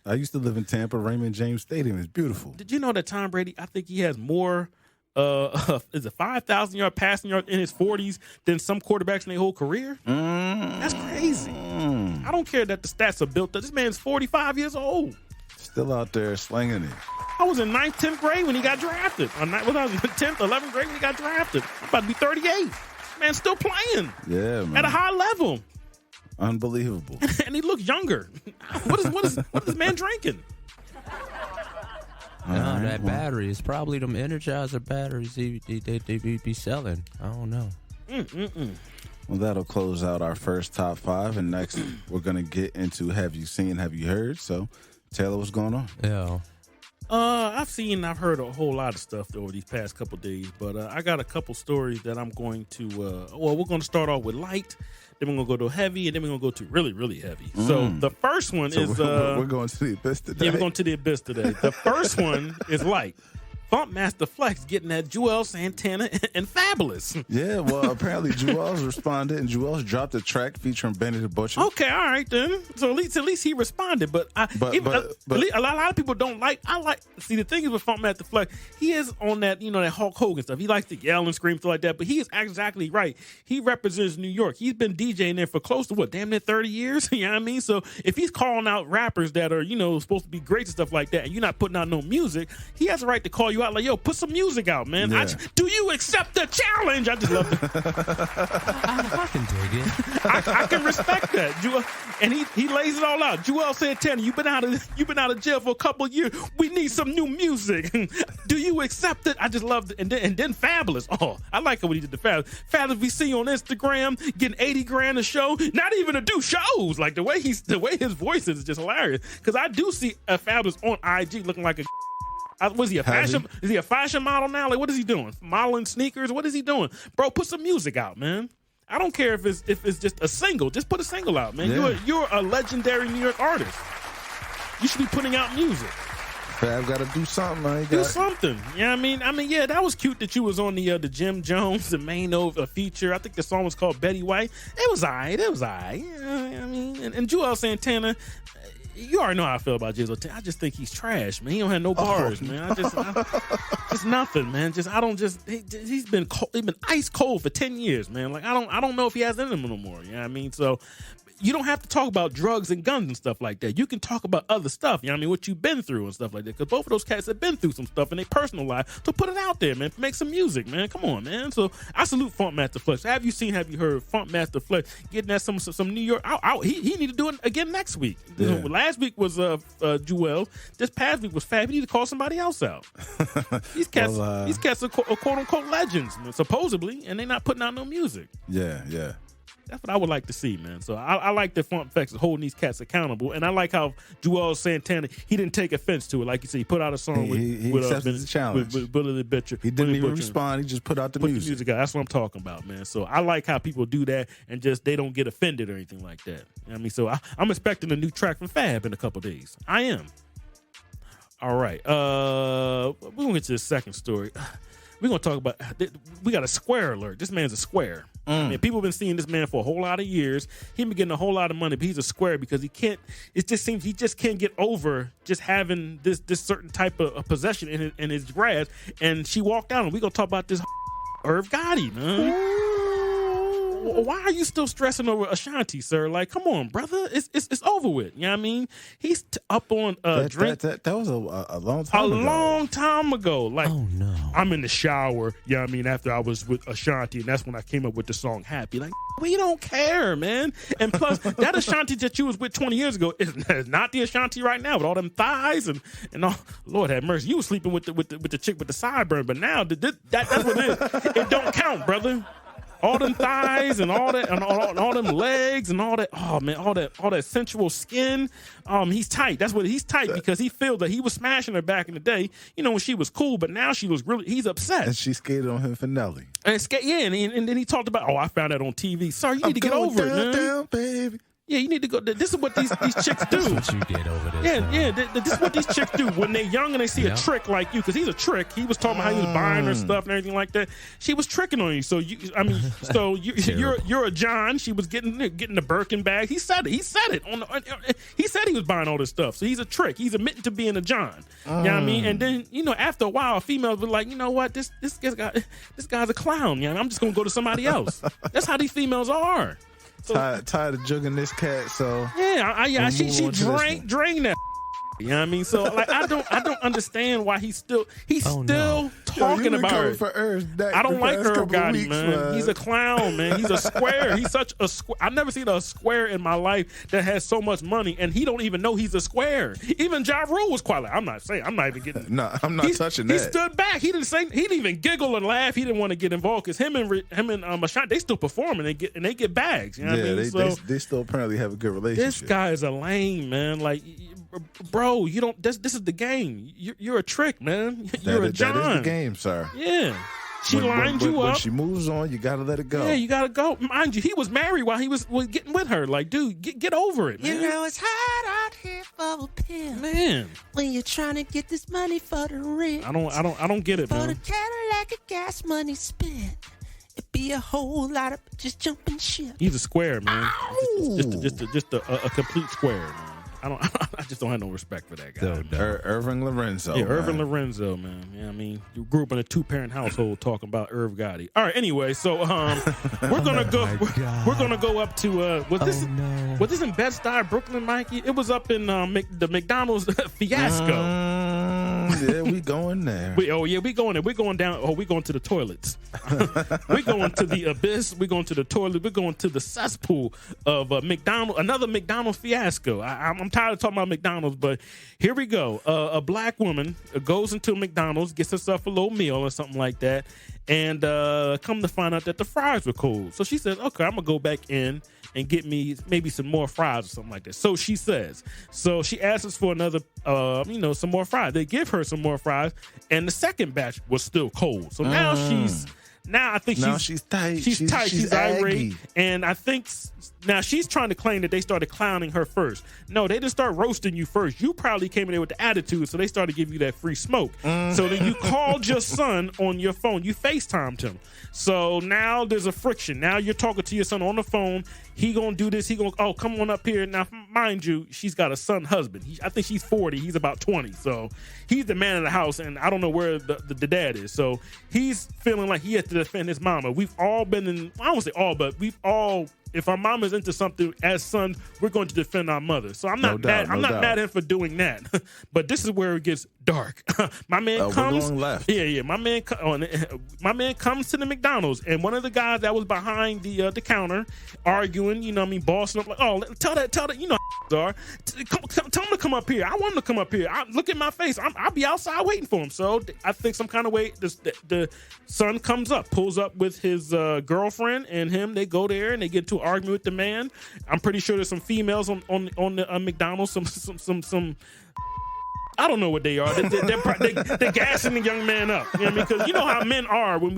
I used to live in Tampa. Raymond James Stadium is beautiful.
Did you know that Tom Brady, I think he has more is it 5,000-yard passing yards in his 40s than some quarterbacks in their whole career? That's crazy. I don't care that the stats are built up. This man's 45 years old.
Still out there slinging it.
I was in 9th, 10th grade when he got drafted. I was in 10th, 11th grade when he got drafted. I'm about to be 38. Man's still playing.
Yeah, man.
At a high level.
Unbelievable.
And he looks younger. What is this man drinking?
No,
right,
that
well.
battery is probably them Energizer batteries they be selling. I don't know.
Well, that'll close out our first top 5, and next we're gonna get into Have You Seen, Have You Heard? So, Taylor, what's going on?
Yeah.
I've heard a whole lot of stuff over these past couple days, but I got a couple stories that I'm going to. We're going to start off with light, then we're going to go to heavy, and then we're going to go to really, really heavy. So the first one is
we're going to the abyss today.
Yeah, we're going to the abyss today. The first one is light. Funk Master Flex getting that Joel Santana and Fabulous.
Yeah, well, apparently Jewels responded, and Jewels dropped a track featuring Benny the Butcher.
Okay, all right then. So at least he responded. But a lot of people don't like. See, the thing is with Funk Master Flex, he is on that that Hulk Hogan stuff. He likes to yell and scream stuff like that. But he is exactly right. He represents New York. He's been DJing there for close to damn near 30 years. You know what I mean? So if he's calling out rappers that are supposed to be great and stuff like that, and you're not putting out no music, he has a right to call you out like, yo, put some music out, man.
Yeah.
Do you accept the challenge? I just love it.
I can dig it.
I can respect that. And he lays it all out. Joel Santana, you've been out of jail for a couple of years. We need some new music. Do you accept it? I just love it. And then Fabulous. Oh, I like what he did to Fabulous. Fabulous we see on Instagram getting $80,000 a show, not even to do shows. Like the way his voice is just hilarious. Because I do see Fabulous on IG looking like a. Was he a fashion? Is he a fashion model now? Like, what is he doing? Modeling sneakers? What is he doing, bro? Put some music out, man. I don't care if it's just a single. Just put a single out, man.
Yeah.
You're a legendary New York artist. You should be putting out music.
Fab got to do something, man.
Do something. Yeah, I mean, yeah, that was cute that you was on the Jim Jones, the main feature. I think the song was called Betty White. It was alright. Yeah, I mean, and Joel Santana. You already know how I feel about Jizzle. I just think he's trash, man. He don't have no bars, man. Just nothing, man. He's been ice cold for 10 years, man. Like I don't know if he has it in him no more. You know what I mean? So you don't have to talk about drugs and guns and stuff like that. You can talk about other stuff, you know what I mean, what you've been through and stuff like that. Because both of those cats have been through some stuff in their personal life. So put it out there, man. Make some music, man. Come on, man. So I salute Funk Master Flex. Have you heard Funk Master Flex getting at some New York? He need to do it again next week.
Yeah.
Last week was Joel. This past week was Fab. He need to call somebody else out. These cats are quote unquote legends, man, supposedly, and they're not putting out no music.
Yeah.
That's what I would like to see, man. So I like that Funk Flex is holding these cats accountable, and I like how Joel Santana, he didn't take offense to it. Like you said, he put out a song with
the challenge.
with Billy the Butcher.
He didn't even respond. He just put out the music.
Out. That's what I'm talking about, man. So I like how people do that and just they don't get offended or anything like that. You know what I mean? So I'm expecting a new track from Fab in a couple days. I am. All right. We're going to get to the second story. We're going to talk about, we got a square alert. This man's a square. I mean, people have been seeing this man for a whole lot of years. He's been getting a whole lot of money, but he's a square because it just seems he just can't get over just having this certain type of possession in his grasp. And she walked out, and we're going to talk about this Irv Gotti, man. Why are you still stressing over Ashanti, sir? Like, come on, brother. It's over with. You know what I mean? He's up on drink.
That was a long time ago.
A long time ago. Like,
Oh no.
I'm in the shower, you know what I mean, after I was with Ashanti, and that's when I came up with the song Happy. Like, we don't care, man. And plus, that Ashanti that you was with 20 years ago is not the Ashanti right now with all them thighs and all. Lord have mercy. You was sleeping with the chick with the sideburn, but now that's what it is. It don't count, brother. All them thighs and all that and all them legs and all that. Oh man, all that sensual skin. He's tight. That's what he's tight because he feels that he was smashing her back in the day. You know when she was cool, but now he's upset.
And she skated on him for Nelly.
And then he talked about, I found that on TV. Sir, you need to get over it, man.
Down, baby.
Yeah, you need to go. This is what these chicks do.
What you did over this.
Yeah. This is what these chicks do when they're young and they see a trick like you, because he's a trick. He was talking about how he was buying her stuff and everything like that. She was tricking on you. So you're a John. She was getting the Birkin bag. He said it. He said it he said he was buying all this stuff. So he's a trick. He's admitting to being a John. You know what I mean? And then after a while, females were like, you know what? This guy's a clown. I'm just gonna go to somebody else. That's how these females are. So,
tired of jugging this cat, so
yeah, she drained that. You know what I mean? So like I don't understand why he's still
Oh, no.
talking about her.
for Irv neck
I don't
the
like
past
Irv
couple
Gotti,
weeks,
man. He's a clown, man. He's a square. He's such a square. I've never seen a square in my life that has so much money, and he don't even know he's a square. Even Ja Rule was quiet. Like, I'm not even getting.
No, I'm not touching that.
He stood back. He didn't say. He didn't even giggle and laugh. He didn't want to get involved because him and Ashanti, they still performing and they get bags. You know what I mean?
They still apparently have a good relationship.
This guy is a lame, man. Like, bro, you don't. This is the game. You're a trick, man. You're a John.
That is the game, sir.
Yeah. She lined you up.
When she moves on, you gotta let it go.
Yeah, you gotta go. Mind you, he was married while he was getting with her. Like, dude, get over it, man.
You know it's hot out here for a pimp.
Man,
When you're trying to get this money for the rent.
I don't get it,
For the
man.
Cadillac of gas money spent. It'd be a whole lot of just jumping ship.
He's a square, man. Just a complete square, man. I just don't have no respect for that guy.
Irving Lorenzo.
Yeah, Irvin
man.
Lorenzo, man. Yeah, I mean, you grew up in a 2-parent household talking about Irv Gotti. All right, anyway, so we're gonna go. We're gonna go up to was this in Bed-Stuy, Brooklyn, Mikey? It was up in the McDonald's fiasco.
Yeah, we going there.
We going there. We're going down. Oh, we going to the toilets. We're going to the abyss. We're going to the toilet. We're going to the cesspool of McDonald's. Another McDonald's fiasco. I'm tired of talking about McDonald's, but here we go. A black woman goes into McDonald's, gets herself a little meal or something like that, and come to find out that the fries were cold. So she says, "Okay, I'm gonna go back in and get me maybe some more fries or something like that." So she says. So she asks for another, some more fries. They give her some more fries, and the second batch was still cold. So now I think
she's tight.
She's tight. She's irate, and I think now she's trying to claim that they started clowning her first. No, they didn't start roasting you first. You probably came in there with the attitude, so they started giving you that free smoke. So then you called your son on your phone. You FaceTimed him. So now there's a friction. Now you're talking to your son on the phone. He gonna do this. He gonna come on up here. Now, mind you, she's got a son husband. I think she's 40. He's about 20. So he's the man of the house, and I don't know where the dad is. So he's feeling like he has to defend his mama. We've all been in. I don't say all, but we've all. If our mama's into something as sons, we're going to defend our mother. So I'm not mad. I'm not mad at him for doing that. But this is where it gets dark. My man comes.
We're going left.
Yeah. My man comes to the McDonald's, and one of the guys that was behind the counter arguing, bossing up like, "Oh, tell that, are. Tell him to come up here. I want him to come up here. Look at my face. I'll be outside waiting for him." So I think some kind of way the son comes up, pulls up with his girlfriend and him. They go there and they get into an argument with the man. I'm pretty sure there's some females on the McDonald's. Some. I don't know what they are. They're gassing the young man up. You know what I mean? Because you know how men are when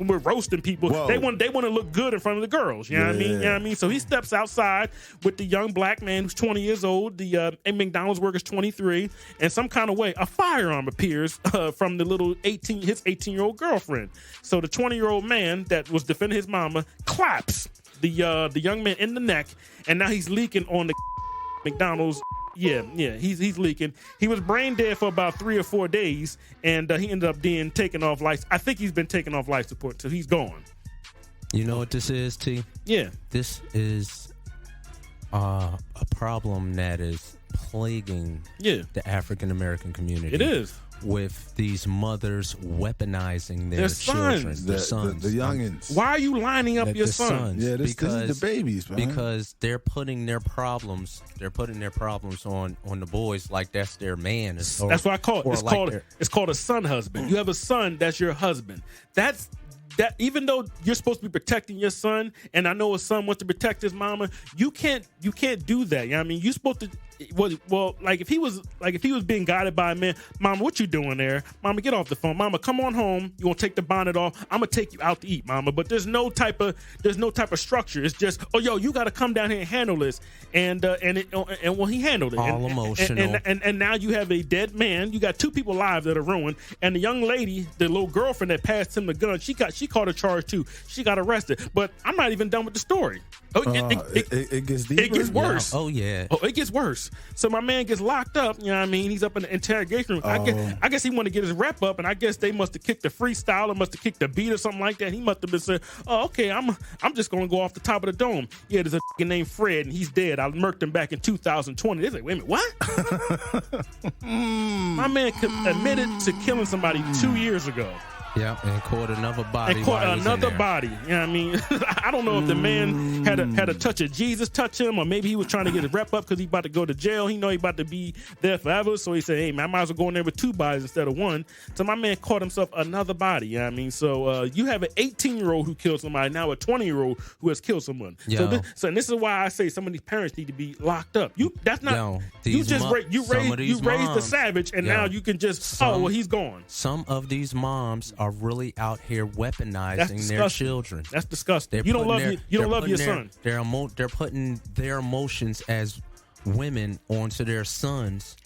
we're roasting people.
Whoa.
They want to look good in front of the girls. You know what I mean? You know what I mean? So he steps outside with the young black man who's 20 years old. The McDonald's worker's 23, and some kind of way a firearm appears from the little his 18-year-old girlfriend. So the 20-year-old man that was defending his mama claps the young man in the neck, and now he's leaking on the McDonald's. Yeah, he's leaking. He was brain dead for about 3 or 4 days, and he ended up being taken off life. I think he's been taken off life support, so he's gone.
You know what this is, T?
Yeah.
This is a problem that is plaguing the African American community.
It is.
With these mothers weaponizing their
sons.
children, their sons.
The youngins.
Why are you lining up your sons?
Yeah, this is the babies, man.
Because they're putting their problems on the boys like that's their man.
That's what I call it. It's called a son husband. You have a son that's your husband. That even though you're supposed to be protecting your son, and I know a son wants to protect his mama, you can't do that. You know what I mean? You're supposed to. Well, like if he was being guided by a man, Mama, what you doing there? Mama, get off the phone. Mama, come on home. You gonna take the bonnet off? I'm gonna take you out to eat, Mama. But there's no type of structure. It's just, oh, yo, you gotta come down here and handle this, and well, he handled it.
All emotional.
And now you have a dead man. You got 2 people lives that are ruined, and the young lady, the little girlfriend that passed him the gun, she got she caught a charge too. She got arrested. But I'm not even done with the story.
It gets deeper.
It gets worse.
Oh yeah.
Oh, it gets worse. So my man gets locked up. You know what I mean? He's up in the interrogation room. I guess he wanted to get his rep up, and I guess they must have kicked the freestyle or must have kicked the beat or something like that. He must have been saying, "Oh, okay, I'm just gonna go off the top of the dome." Yeah, there's a named Fred, and he's dead. I murked him back in 2020. They're like, wait a minute, what? My man admitted to killing somebody 2 years ago.
Yeah, and caught another body.
And caught another body. You know what I mean? I don't know if the man had a touch of Jesus touch him, or maybe he was trying to get his rep up because he's about to go to jail. He know he about to be there forever. So he said, hey, man, I might as well go in there with 2 bodies instead of 1. So my man caught himself another body. You know what I mean? So you have an 18-year-old who killed somebody, now a 20-year-old who has killed someone.
Yo.
So this is why I say some of these parents need to be locked up. That's not
Yo,
you just raised the
moms,
savage, and now you can just he's gone.
Some of these moms are really out here weaponizing
That's
their children.
That's disgusting.
They're
You don't
putting
love your son.
They're putting their emotions as women onto their sons,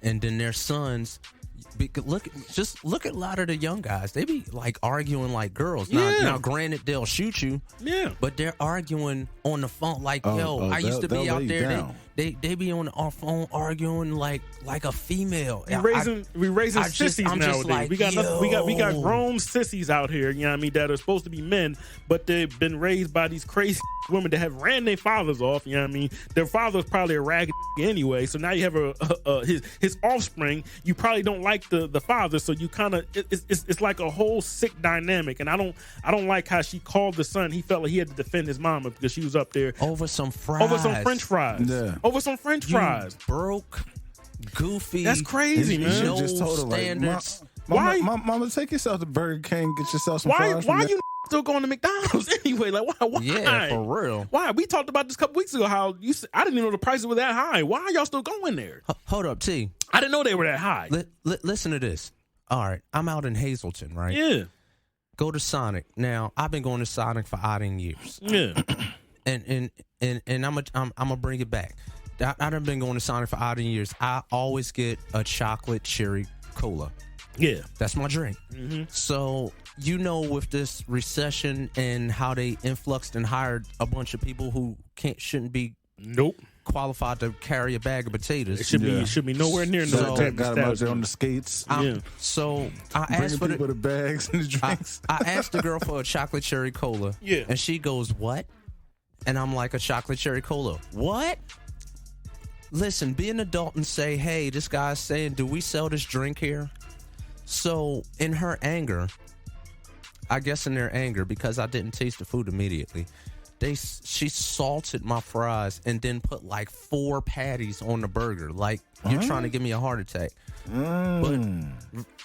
and then their sons. Look at a lot of the young guys. They be like arguing like girls. Now, granted, they'll shoot you.
Yeah,
but they're arguing on the phone like, I used to be out there. They be on our phone arguing like a female.
We raising sissies nowadays.
Like,
we got grown sissies out here. You know what I mean? That are supposed to be men, but they've been raised by these crazy women that have ran their fathers off. You know what I mean? Their father's probably a ragged anyway. So now you have his offspring. You probably don't like the father, so you kind of it's like a whole sick dynamic. And I don't like how she called the son. He felt like he had to defend his mama because she was up there
over some fries,
over some French fries.
Yeah.
Over some French fries.
Broke, goofy.
That's crazy, man.
No
just told her,
standards.
Why?
Mama, take yourself to Burger King, get yourself some fries.
Why you still going to McDonald's anyway? Like, why?
Yeah, for real.
Why? We talked about this a couple weeks ago. How I didn't even know the prices were that high. Why are y'all still going there?
Hold up, T.
I didn't know they were that high.
Listen to this. All right, I'm out in Hazleton, right?
Yeah.
Go to Sonic. Now, I've been going to Sonic for 18 years.
Yeah.
And I'm gonna bring it back. I've been going to Sonic for 18 years. I always get a chocolate cherry cola.
Yeah.
That's my drink.
Mm-hmm.
So, with this recession and how they influxed and hired a bunch of people who shouldn't be qualified to carry a bag of potatoes.
It should be nowhere near no
got them out there on the skates.
So I asked for
the bags and the drinks.
I asked the girl for a chocolate cherry cola.
Yeah.
And she goes, "What?" And I'm like, "A chocolate cherry cola." "What?" Listen, be an adult and say, "Hey, this guy's saying, do we sell this drink here?" So in her anger, I guess in their anger, because I didn't taste the food immediately, she salted my fries and then put like 4 patties on the burger. Like, you're trying to give me a heart attack. But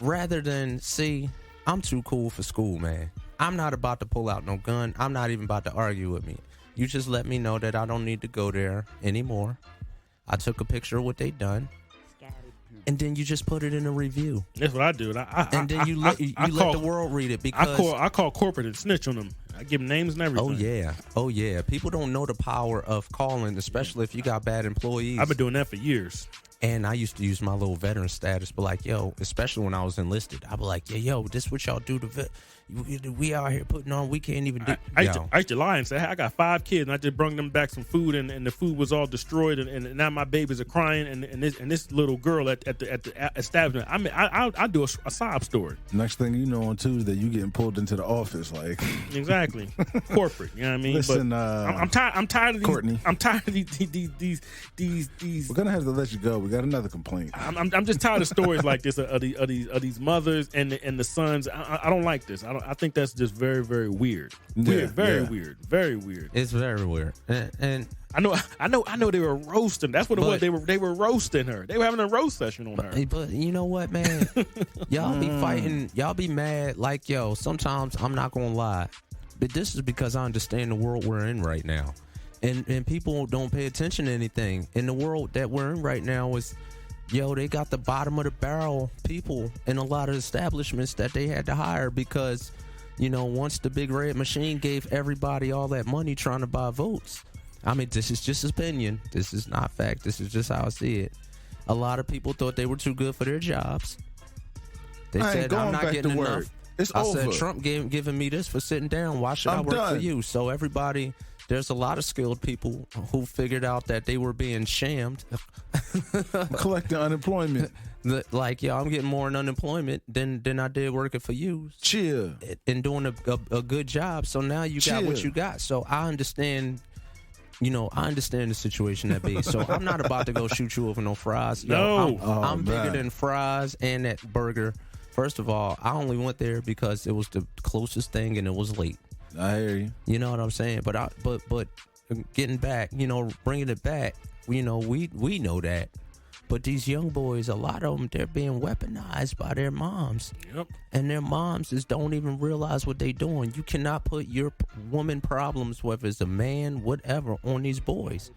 rather than, I'm too cool for school, man. I'm not about to pull out no gun. I'm not even about to argue with me. You just let me know that I don't need to go there anymore. I took a picture of what they done, and then you just put it in a review.
That's what I do.
And then you let the world read it, because
I call corporate and snitch on them. I give them names and everything.
Oh yeah. People don't know the power of calling, especially if you got bad employees.
I've been doing that for years.
And I used to use my little veteran status, but like, yo, especially when I was enlisted, I'd be like, yo, this what y'all do to we out here putting on, we can't even do.
I used to lie and say, hey, I got 5 kids, and I just brought them back some food, and the food was all destroyed, and now my babies are crying, and this little girl at the establishment. I mean, I do a sob story.
Next thing you know, on Tuesday, you getting pulled into the office, like
exactly corporate. You know what I mean?
Listen,
but I'm tired of these.
Courtney.
I'm tired of these.
We're gonna have to let you go. We got another complaint.
I'm just tired of stories like this of these mothers and the sons. I don't like this. I think that's just very, very weird. Weird. Very weird.
It's very weird. And
I know they were roasting. That's what it was. They were roasting her. They were having a roast session on her.
But you know what, man? Y'all be fighting. Y'all be mad. Like, yo, sometimes I'm not gonna lie, but this is because I understand the world we're in right now. And people don't pay attention to anything. In the world that we're in right now is, they got the bottom of the barrel people in a lot of establishments that they had to hire because, once the big red machine gave everybody all that money trying to buy votes. I mean, this is just opinion. This is not fact. This is just how I see it. A lot of people thought they were too good for their jobs. They said, I'm not getting enough.
It's
I
over.
said Trump giving me this for sitting down. Why should I
I'm
work for
done.
you? So everybody, there's a lot of skilled people who figured out that they were being shammed.
Collecting unemployment.
Like, yo, I'm getting more in unemployment than I did working for you
Chill.
and doing a good job. So now you got what
Chill.
you got. So I understand. I understand the situation that be. So I'm not about to go shoot you over no fries.
No.
I'm bigger
man.
than fries and that burger. First of all, I only went there because it was the closest thing and it was late.
I hear you.
You know what I'm saying? But getting back, bringing it back, we know that. But these young boys, a lot of them, they're being weaponized by their moms.
Yep.
And their moms just don't even realize what they're doing. You cannot put your woman problems, whether it's a man, whatever, on these boys.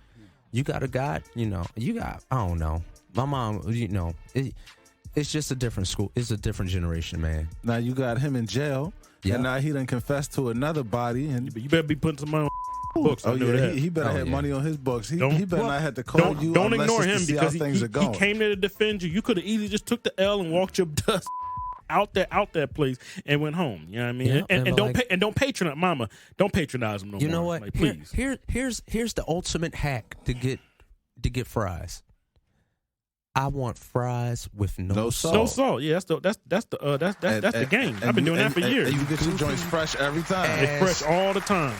You got a guy, I don't know. My mom, it's just a different school. It's a different generation, man.
Now you got him in jail.
Yeah.
And now he done confessed to another body. And
You better be putting some money on books.
oh
I know
yeah,
that.
he better
Oh,
have
yeah.
money on his books. He
Don't-
better not have to call you.
Don't
unless
ignore
it's to
him
see
because
how things
he
are going.
came there to defend you. You could have easily just took the L and walked your dust out that place and went home. You know what I mean?
Yeah,
and
and
don't
like-
don't patronize, mama. Don't patronize him no more.
You know what?
Like, please.
Here's the ultimate hack to get fries. I want fries with no salt.
No salt. Yeah, that's the game. I've been doing that for years.
And you get your joints fresh every time.
It's fresh all the time.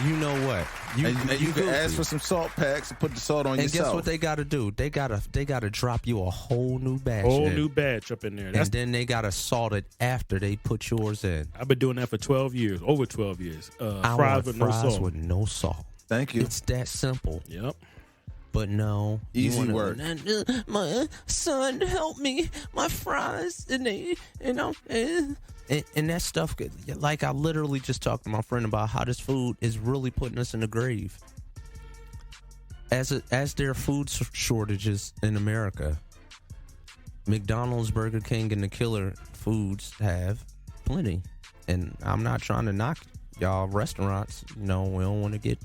You know what?
And you can ask
goofy.
for some salt packs and put the salt on
And
yourself.
guess what they got to do? They gotta drop you a whole new batch.
Whole
in.
new batch up in there.
And then they gotta salt it after they put yours in.
I've been doing that for 12 years, over 12 years.
I
Fries
want
with no
fries
salt.
with no salt.
Thank you.
It's that simple.
Yep.
But no, you
Easy
wanna-
work.
My son, help me! My fries, and they, and that stuff. Like I literally just talked to my friend about how this food is really putting us in the grave. As there are food shortages in America, McDonald's, Burger King, and the killer foods have plenty. And I'm not trying to knock y'all restaurants. We don't want to get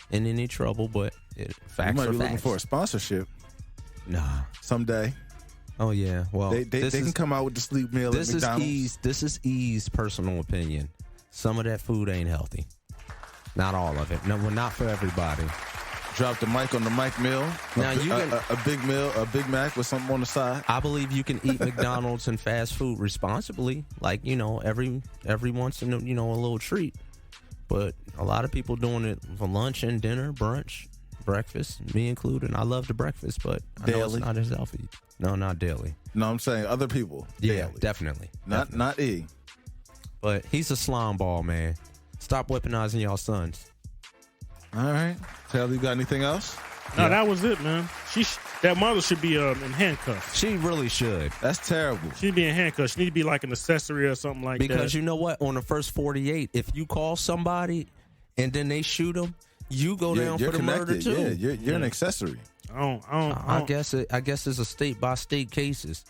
in any trouble, but
You
facts
might
are
be looking
facts.
for a sponsorship
Nah.
someday.
Oh yeah. Well,
They
this
can
is
come out with the sleep meal at
this is
McDonald's.
E's. This is E's personal opinion. Some of that food ain't healthy. Not all of it. No, well, not for everybody.
Drop the mic on the mic meal.
Now you can-
a big meal, a Big Mac with something on the side.
I believe you can eat McDonald's and fast food responsibly, like every once in a little treat. But a lot of people doing it for lunch and dinner, brunch, breakfast, me included. I love the breakfast, but I know
Daily?
it's not as healthy. No, not daily.
No, I'm saying other people.
Yeah,
daily.
definitely.
Not E.
But he's a slime ball, man. Stop weaponizing y'all sons.
All right. Taylor, you got anything else?
No, that was it, man. That mother should be in handcuffs.
She really should.
That's terrible.
She need to be in handcuffs. She need to be like an accessory or something like that.
Because you know what? On the first 48, if you call somebody and then they shoot them, you go down
You're
for the murder
connected.
too.
Yeah, you're an accessory.
I
guess it's a state by state cases.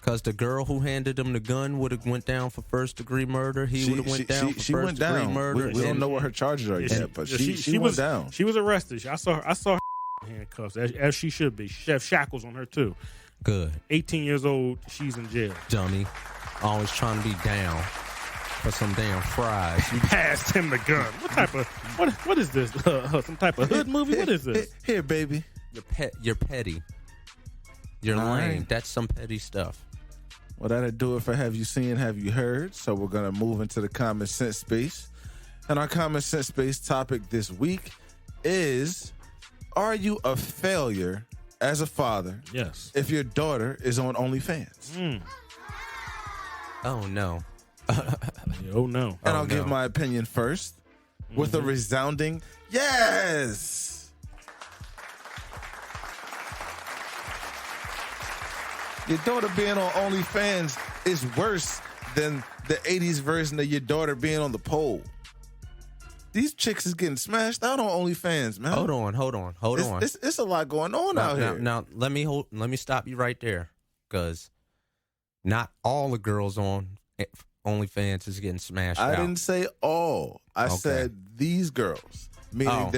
Because the girl who handed him the gun would have went down for first degree murder. He would have went down for
she
first
went
degree
down.
murder.
We don't
and-
know what her charges are yet, but she went
was
down.
She was arrested. I saw her in handcuffs as she should be. She have shackles on her too.
Good.
18 years old. She's in jail.
Dummy. Always trying to be down for some damn fries. You
Passed him the gun. What type of what is this? Some type of hood movie? What is this?
Here, baby.
You're petty. You're
All
lame.
right.
That's some petty stuff.
Well, that'll do it for Have You Seen, Have You Heard? So we're going to move into the common sense space. And our common sense space topic this week is, are you a failure as a father
Yes.
if your daughter is on OnlyFans?
Oh, no.
Oh no.
And I'll
no.
give my opinion first with a resounding yes. Your daughter being on OnlyFans is worse than the 80s version of your daughter being on the pole. These chicks is getting smashed out on OnlyFans, man.
Hold on.
It's a lot going on out here.
Now, let me stop you right there, because not all the girls on OnlyFans is getting smashed
I
out.
didn't say all. I
Okay.
said these girls. Meaning
Oh.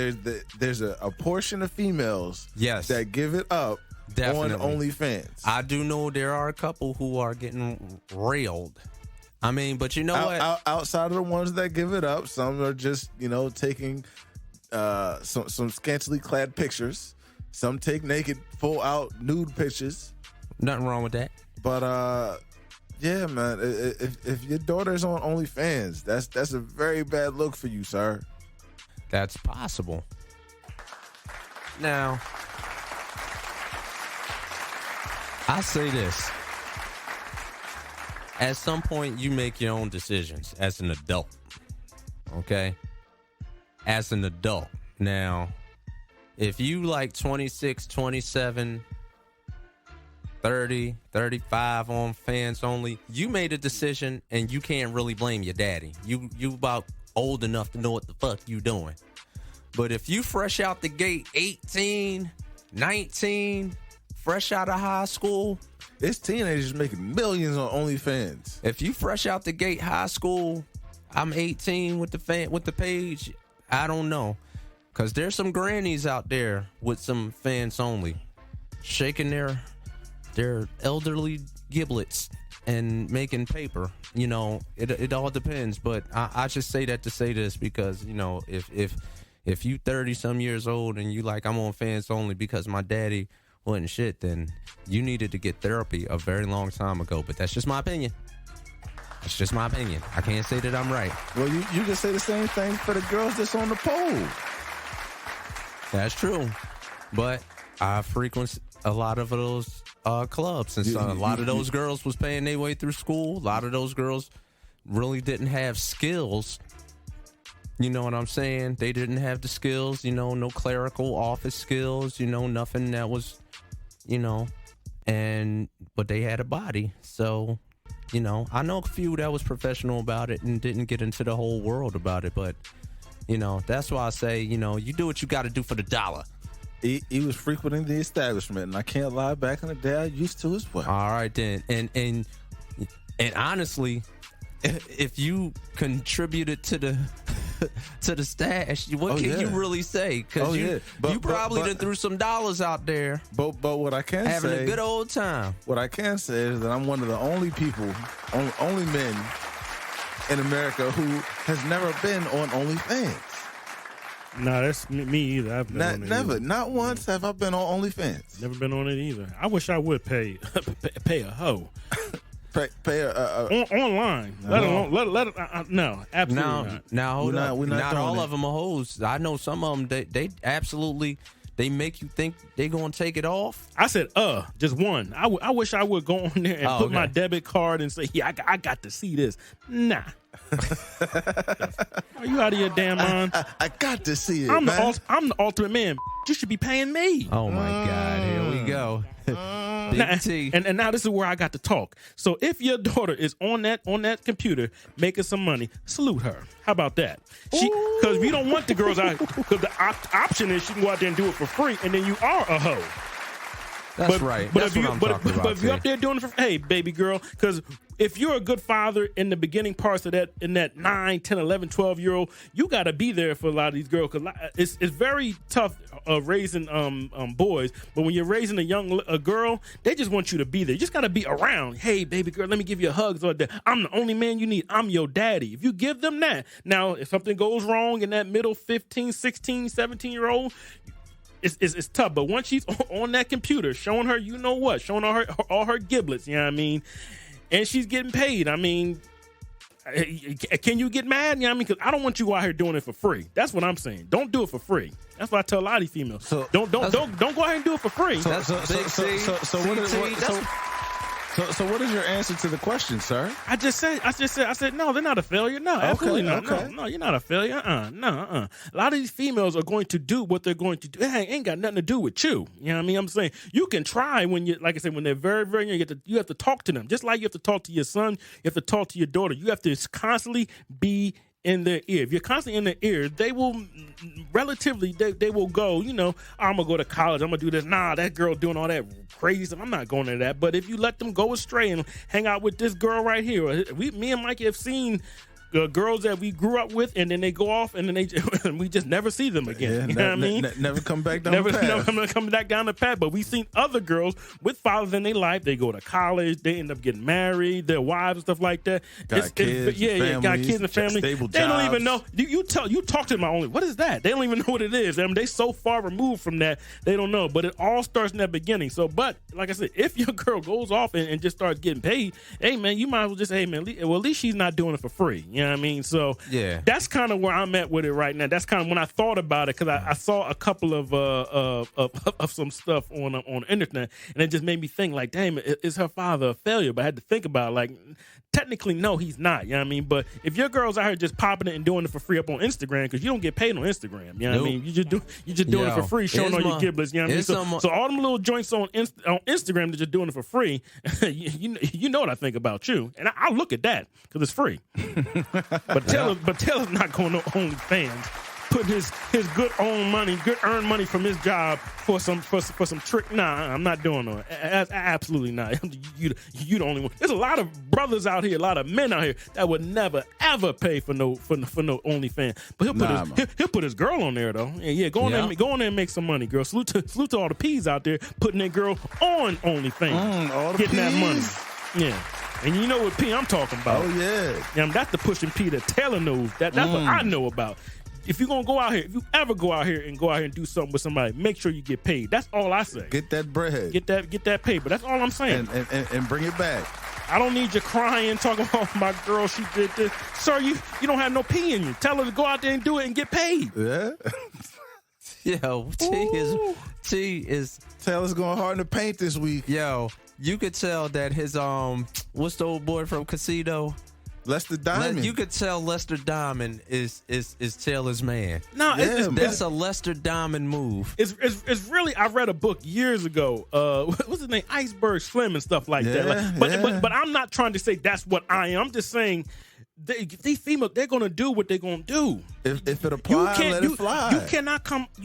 there's a portion of females
Yes.
that give it up
Definitely.
on OnlyFans.
I do know there are a couple who are getting railed I mean, but you know what?
Outside of the ones that give it up, some are just, taking some scantily clad pictures. Some take naked, full out nude pictures.
Nothing wrong with that.
But yeah, man, if your daughter's on OnlyFans, that's a very bad look for you, sir.
That's possible. Now, I say this. At some point, you make your own decisions as an adult. Okay? As an adult. Now, if you like 26, 27, 30, 35 on fans only, you made a decision and you can't really blame your daddy. You about old enough to know what the fuck you doing. But if you fresh out the gate, 18, 19, fresh out of high school,
it's teenagers making millions on OnlyFans.
if you fresh out the gate high school, I'm 18 with the page, I don't know. Because there's some grannies out there with some fans only shaking their elderly giblets and making paper. It all depends. But I just say that to say this because, if you 30 some years old and you like, I'm on fans only because my daddy wasn't shit, then you needed to get therapy a very long time ago. But that's just my opinion. That's just my opinion. I can't say that I'm right.
Well, you can say the same thing for the girls that's on the pole.
That's true. But I frequent a lot of those clubs. And so a lot of those girls was paying their way through school. A lot of those girls really didn't have skills. You know what I'm saying? They didn't have the skills, no clerical office skills, nothing that was, but they had a body. So, I know a few that was professional about it and didn't get into the whole world about it. But, that's why I say, you do what you got to do for the dollar.
He was frequenting the establishment, and I can't lie, back in the day, I used to as well.
All right, then. And honestly, if you contributed to the stash, what can you really say? Because you probably done threw some dollars out there.
But what I can
having
say,
a good old time.
What I can say is that I'm one of the only people, only men in America who has never been on OnlyFans.
No, that's me either. I've been on it
never,
either.
not once have I been on OnlyFans.
Never been on it either. I wish I would pay a hoe.
Pay
online.
No.
Let it. No, absolutely not.
Now hold up.
We're not
Not
doing
all
it.
of them are hoes. I know some of them. They absolutely. They make you think they gonna take it off.
I said, just one. I wish I would go on there and put my debit card and say, yeah, I got to see this. Nah. Are you out of your damn mind?
I got to see it.
I'm
man.
the ultimate man. You should be paying me.
Oh my God! Here we go.
Now,
Big T.
and now this is where I got to talk. So if your daughter is on that computer making some money, salute her. How about that? Because we don't want the girls out. Because the option is she can go out there and do it for free, and then you are a hoe.
That's right. That's what I'm talking about.
But if you're up there doing it for, hey, baby girl, because if you're a good father in the beginning parts of that, in that 9, 10, 11, 12-year-old, you got to be there for a lot of these girls. Because it's very tough raising boys. But when you're raising a girl, they just want you to be there. You just got to be around. Hey, baby girl, let me give you a hug. Or I'm the only man you need. I'm your daddy. If you give them that. Now, if something goes wrong in that middle 15, 16, 17-year-old, it's tough, but once she's on that computer, showing her, showing all her giblets, you know what I mean, and she's getting paid. I mean, can you get mad? You know what I mean? Because I don't want you out here doing it for free. That's what I'm saying. Don't do it for free. That's what I tell a lot of these females. So don't go out here and do it for free.
So what is your answer to the question, sir?
I said, no, they're not a failure. No, absolutely not.
Okay.
No, you're not a failure. A lot of these females are going to do what they're going to do. It ain't got nothing to do with you. You know what I mean? I'm saying you can try when like I said, when they're very, very young, you have to talk to them. Just like you have to talk to your son, you have to talk to your daughter. You have to constantly be in their ear. If you're constantly in their ear, they will they will go, I'm gonna go to college, I'm gonna do this. Nah, that girl doing all that crazy stuff, I'm not going to that. But if you let them go astray and hang out with this girl right here, me and Mikey have seen girls that we grew up with, and then they go off, and then we just never see them again.
Yeah,
You know what I mean?
Never come back down
Never
the path.
come back down the path. But we've seen other girls with fathers in their life. They go to college. They end up getting married. Their wives and stuff like that.
Got kids,
got kids and family.
stable
They don't even know.
jobs.
You talk to them. Only what is that? They don't even know what it is. I mean, they so far removed from that. They don't know. But it all starts in that beginning. So, but like I said, if your girl goes off and just starts getting paid, hey man, you might as well just say, hey man, well at least she's not doing it for free. You know what I mean? So
Yeah.
that's kind of where I'm at with it right now. That's kind of when I thought about it, because I saw a couple of some stuff on the internet, and it just made me think like, damn, is her father a failure? But I had to think about it, like, technically, no, he's not. You know what I mean? But if your girl's out here just popping it and doing it for free up on Instagram, because you don't get paid on Instagram. You know what I mean? You just doing it for free, showing all your giblets. You know what I mean? So all them little joints on Instagram that you're doing it for free, you know what I think about you, and I look at that because it's free. But Taylor's not going to OnlyFans, putting his good earned money from his job for some trick. Nah, I'm not doing no. Absolutely not. You the only one. There's a lot of brothers out here, a lot of men out here that would never ever pay for no OnlyFans. But he'll put his girl on there though. Yeah, go on there and make some money, girl. Salute to all the P's out there putting their girl on OnlyFans, getting that money. Yeah. And you know what P I'm talking about.
Oh, yeah.
Yeah, that's the pushing P that Taylor knows. That's what I know about. If you're going to go out here, if you ever go out here and do something with somebody, make sure you get paid. That's all I say.
Get that bread.
Get that paid. But that's all I'm saying.
And bring it back.
I don't need you crying, talking about my girl, she did this. Sir, you don't have no P in you. Tell her to go out there and do it and get paid.
Yeah.
Yo, T is
Taylor's going hard in the paint this week.
Yo, you could tell that his what's the old boy from Casino?
Lester Diamond.
You could tell Lester Diamond is Taylor's man.
No,
That's a Lester Diamond move.
It's really. I read a book years ago. What's his name? Iceberg Slim and stuff like that. But I'm not trying to say that's what I am. I'm just saying these females, they're gonna do what they're gonna do.
If it applies, let it fly.
You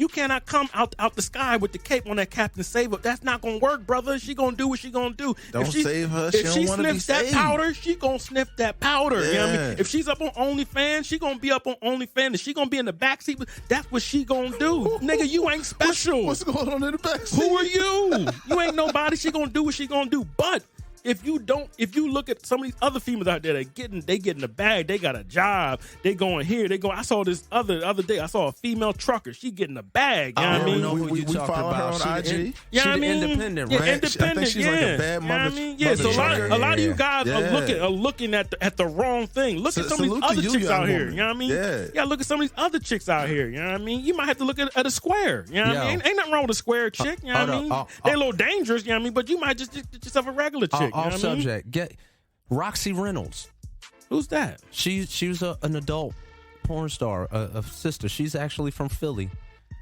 cannot come out the sky with the cape on that Captain Save Up. That's not gonna work, brother. She gonna do what she gonna do.
Don't save her. She don't want to be saved.
If she sniffs that powder, she gonna sniff that powder.
Yeah.
You know what I mean? If she's up on OnlyFans, she gonna be up on OnlyFans. If she gonna be in the backseat, that's what she gonna do. Nigga, you ain't special.
What's going on in the backseat?
Who are you? You ain't nobody. She gonna do what she gonna do. But if you look at some of these other females out there that they getting the bag, they got a job, they going here, they go. I saw this other day. I saw a female trucker. She getting the bag. You know what I mean?
know who you talking
follow
about.
her on IG.
She's independent,
yeah,
right?
independent.
I think she's
yeah.
like a bad
You know what I
mother-
mean? Yeah.
mother
So
trucker.
a lot of you guys
Yeah.
are looking at the wrong thing. Look at some of these
salute to
other
you,
chicks
young
out here.
woman.
You know what I mean?
Yeah.
Look at some of these other chicks out here. You know what I mean? You might have to look at a square. You know what I mean? Ain't nothing wrong with a square chick. You know what I mean? They're a little dangerous. You know what I mean? But you might just get yourself a regular chick.
Off
you know what I mean?
subject. Get Roxy Reynolds.
Who's that?
She was an adult porn star, a sister. She's actually from Philly,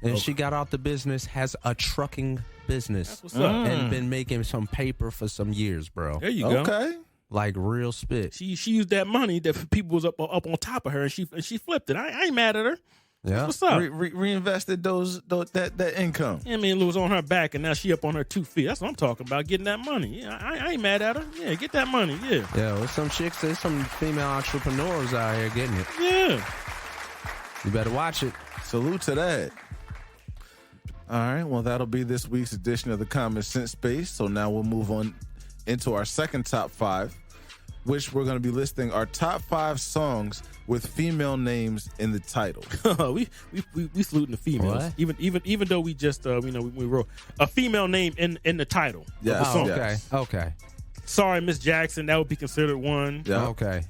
and she got out the business. Has a trucking business.
That's what's up.
And been making some paper for some years, bro.
There you go.
Okay.
Like real spit.
She used that money that people was up on top of her, and she flipped it. I ain't mad at her.
Yeah.
What's up?
Reinvested that income.
I mean, it was on her back, and now she up on her 2 feet. That's what I'm talking about, getting that money. Yeah, I ain't mad at her. Yeah, get that money. Yeah.
Yeah, there's some chicks, there's some female entrepreneurs out here getting it.
Yeah.
You better watch it.
Salute to that. All right, well, that'll be this week's edition of the Common Sense Space. So now we'll move on into our second top five, which we're going to be listing our top 5 songs with female names in the title.
we saluting the females.
What?
Even though we just we wrote a female name in the title.
Yes.
Of the song.
Yes.
Okay.
Sorry, Miss Jackson, that would be considered one.
Yeah.
Okay.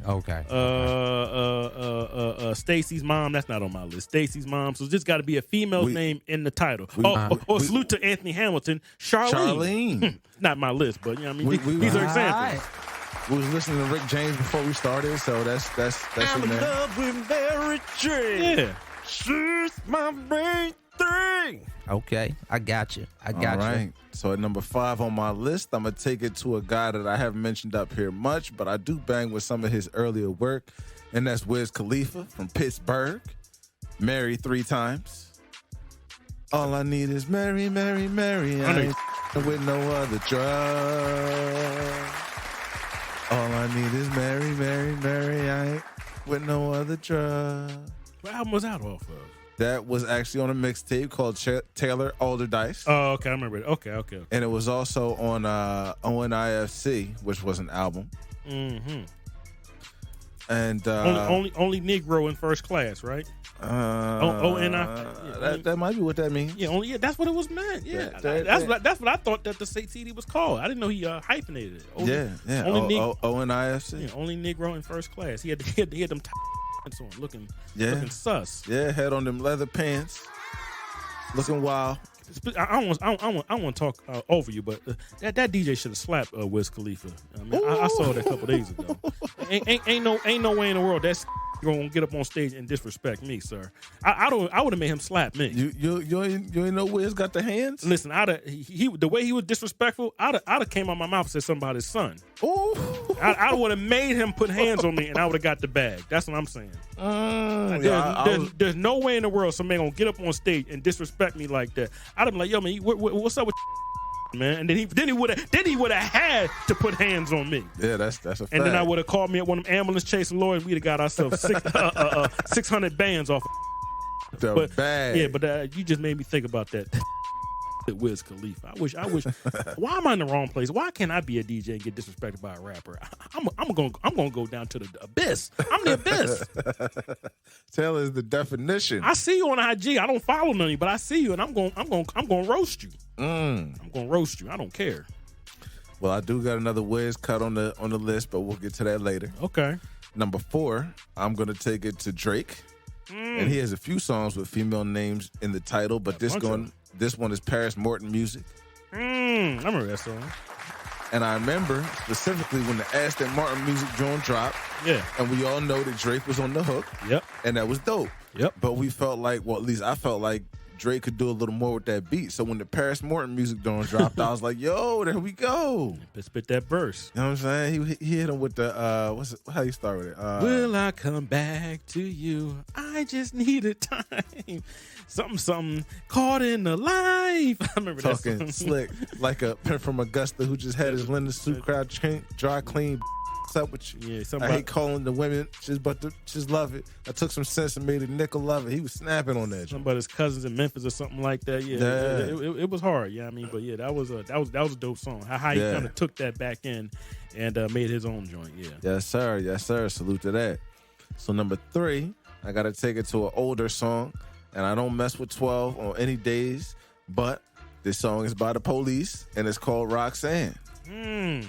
Stacy's mom, that's not on my list. Stacy's mom, so just got to be a female's name in the title. Salute to Anthony Hamilton, Charlene. Not my list, but you know what I mean. These are examples.
We was listening to Rick James before we started, so that's
I'm
in
in
there.
love with Mary Jane.
Yeah.
She's my main thing. Okay, I got you.
All right. So at number 5 on my list, I'm going to take it to a guy that I haven't mentioned up here much, but I do bang with some of his earlier work, and that's Wiz Khalifa from Pittsburgh. Married 3 times. All I need is Mary, Mary, Mary. I ain't with no other drug. All I need is Mary, Mary, Mary. I ain't with no other drug.
What album was that off of?
That was actually on a mixtape called Taylor Alderdice.
Oh, okay, I remember it. Okay.
And it was also on ONIFC, which was an album.
Mm-hmm.
And
only Negro in First Class, right?
That might be what that means.
Yeah, that's what it was meant. Yeah, that's what I thought that the CD was called. I didn't know he hyphenated it.
ONIFC.
Yeah, only Negro in First Class. He had them pants on, looking sus.
Yeah, had on them leather pants, looking wild.
I want to talk over you, but that DJ should have slapped Wiz Khalifa. I mean, I saw it a couple days ago. Ain't no way in the world that's gonna get up on stage and disrespect me, sir. I would have made him slap me.
You ain't know Wiz got the hands?
Listen, the way he was disrespectful, I'd have came out my mouth and said something about his son.
Ooh.
I would have made him put hands on me, and I would have got the bag. That's what I'm saying. There's no way in the world somebody gonna get up on stage and disrespect me like that. I'd have been like, yo, man, what's up with man? And then he would have had to put hands on me.
Yeah, that's a fact.
And then I would have called me at one of them ambulance chasing lawyers. We'd have got ourselves 600 bands off.
Bag.
Yeah, but you just made me think about that. Wiz Khalifa. I wish. Why am I in the wrong place? Why can't I be a DJ and get disrespected by a rapper? I'm gonna go down to the abyss. I'm the abyss.
Taylor is the definition.
I see you on IG. I don't follow none of you, but I see you, and I'm gonna roast you. I'm gonna roast you. I don't care.
Well, I do got another Wiz cut on the list, but we'll get to that later.
Okay.
Number 4, I'm gonna take it to Drake, and he has a few songs with female names in the title, but this one is Paris Morton music.
I remember that song.
And I remember specifically when the Aston Martin music joint dropped.
Yeah.
And we all know that Drake was on the hook.
Yep.
And that was dope.
Yep.
But we felt like, well, at least I felt like Drake could do a little more with that beat. So when the Paris Morton music joint dropped, I was like, yo, there we go.
Spit that verse.
You know what I'm saying? He hit him with the, how you start with it?
Will I come back to you? I just needed time. Something caught in the life. I remember
talking
that song.
Slick, like a pimp from Augusta who just had his linen suit crowd dry clean. What's up with you?
Yeah,
I hate calling the women, just love it. I took some sense and made a nickel love it. He was snapping on that.
Something about his cousins in Memphis or something like that. Yeah. It was hard. Yeah, I mean, but yeah, that was a dope song. How he kind of took that back in and made his own joint. Yeah.
Yes, sir. Salute to that. So number 3, I got to take it to an older song. And I don't mess with 12 on any days, but this song is by the Police, and it's called Roxanne. Roxanne!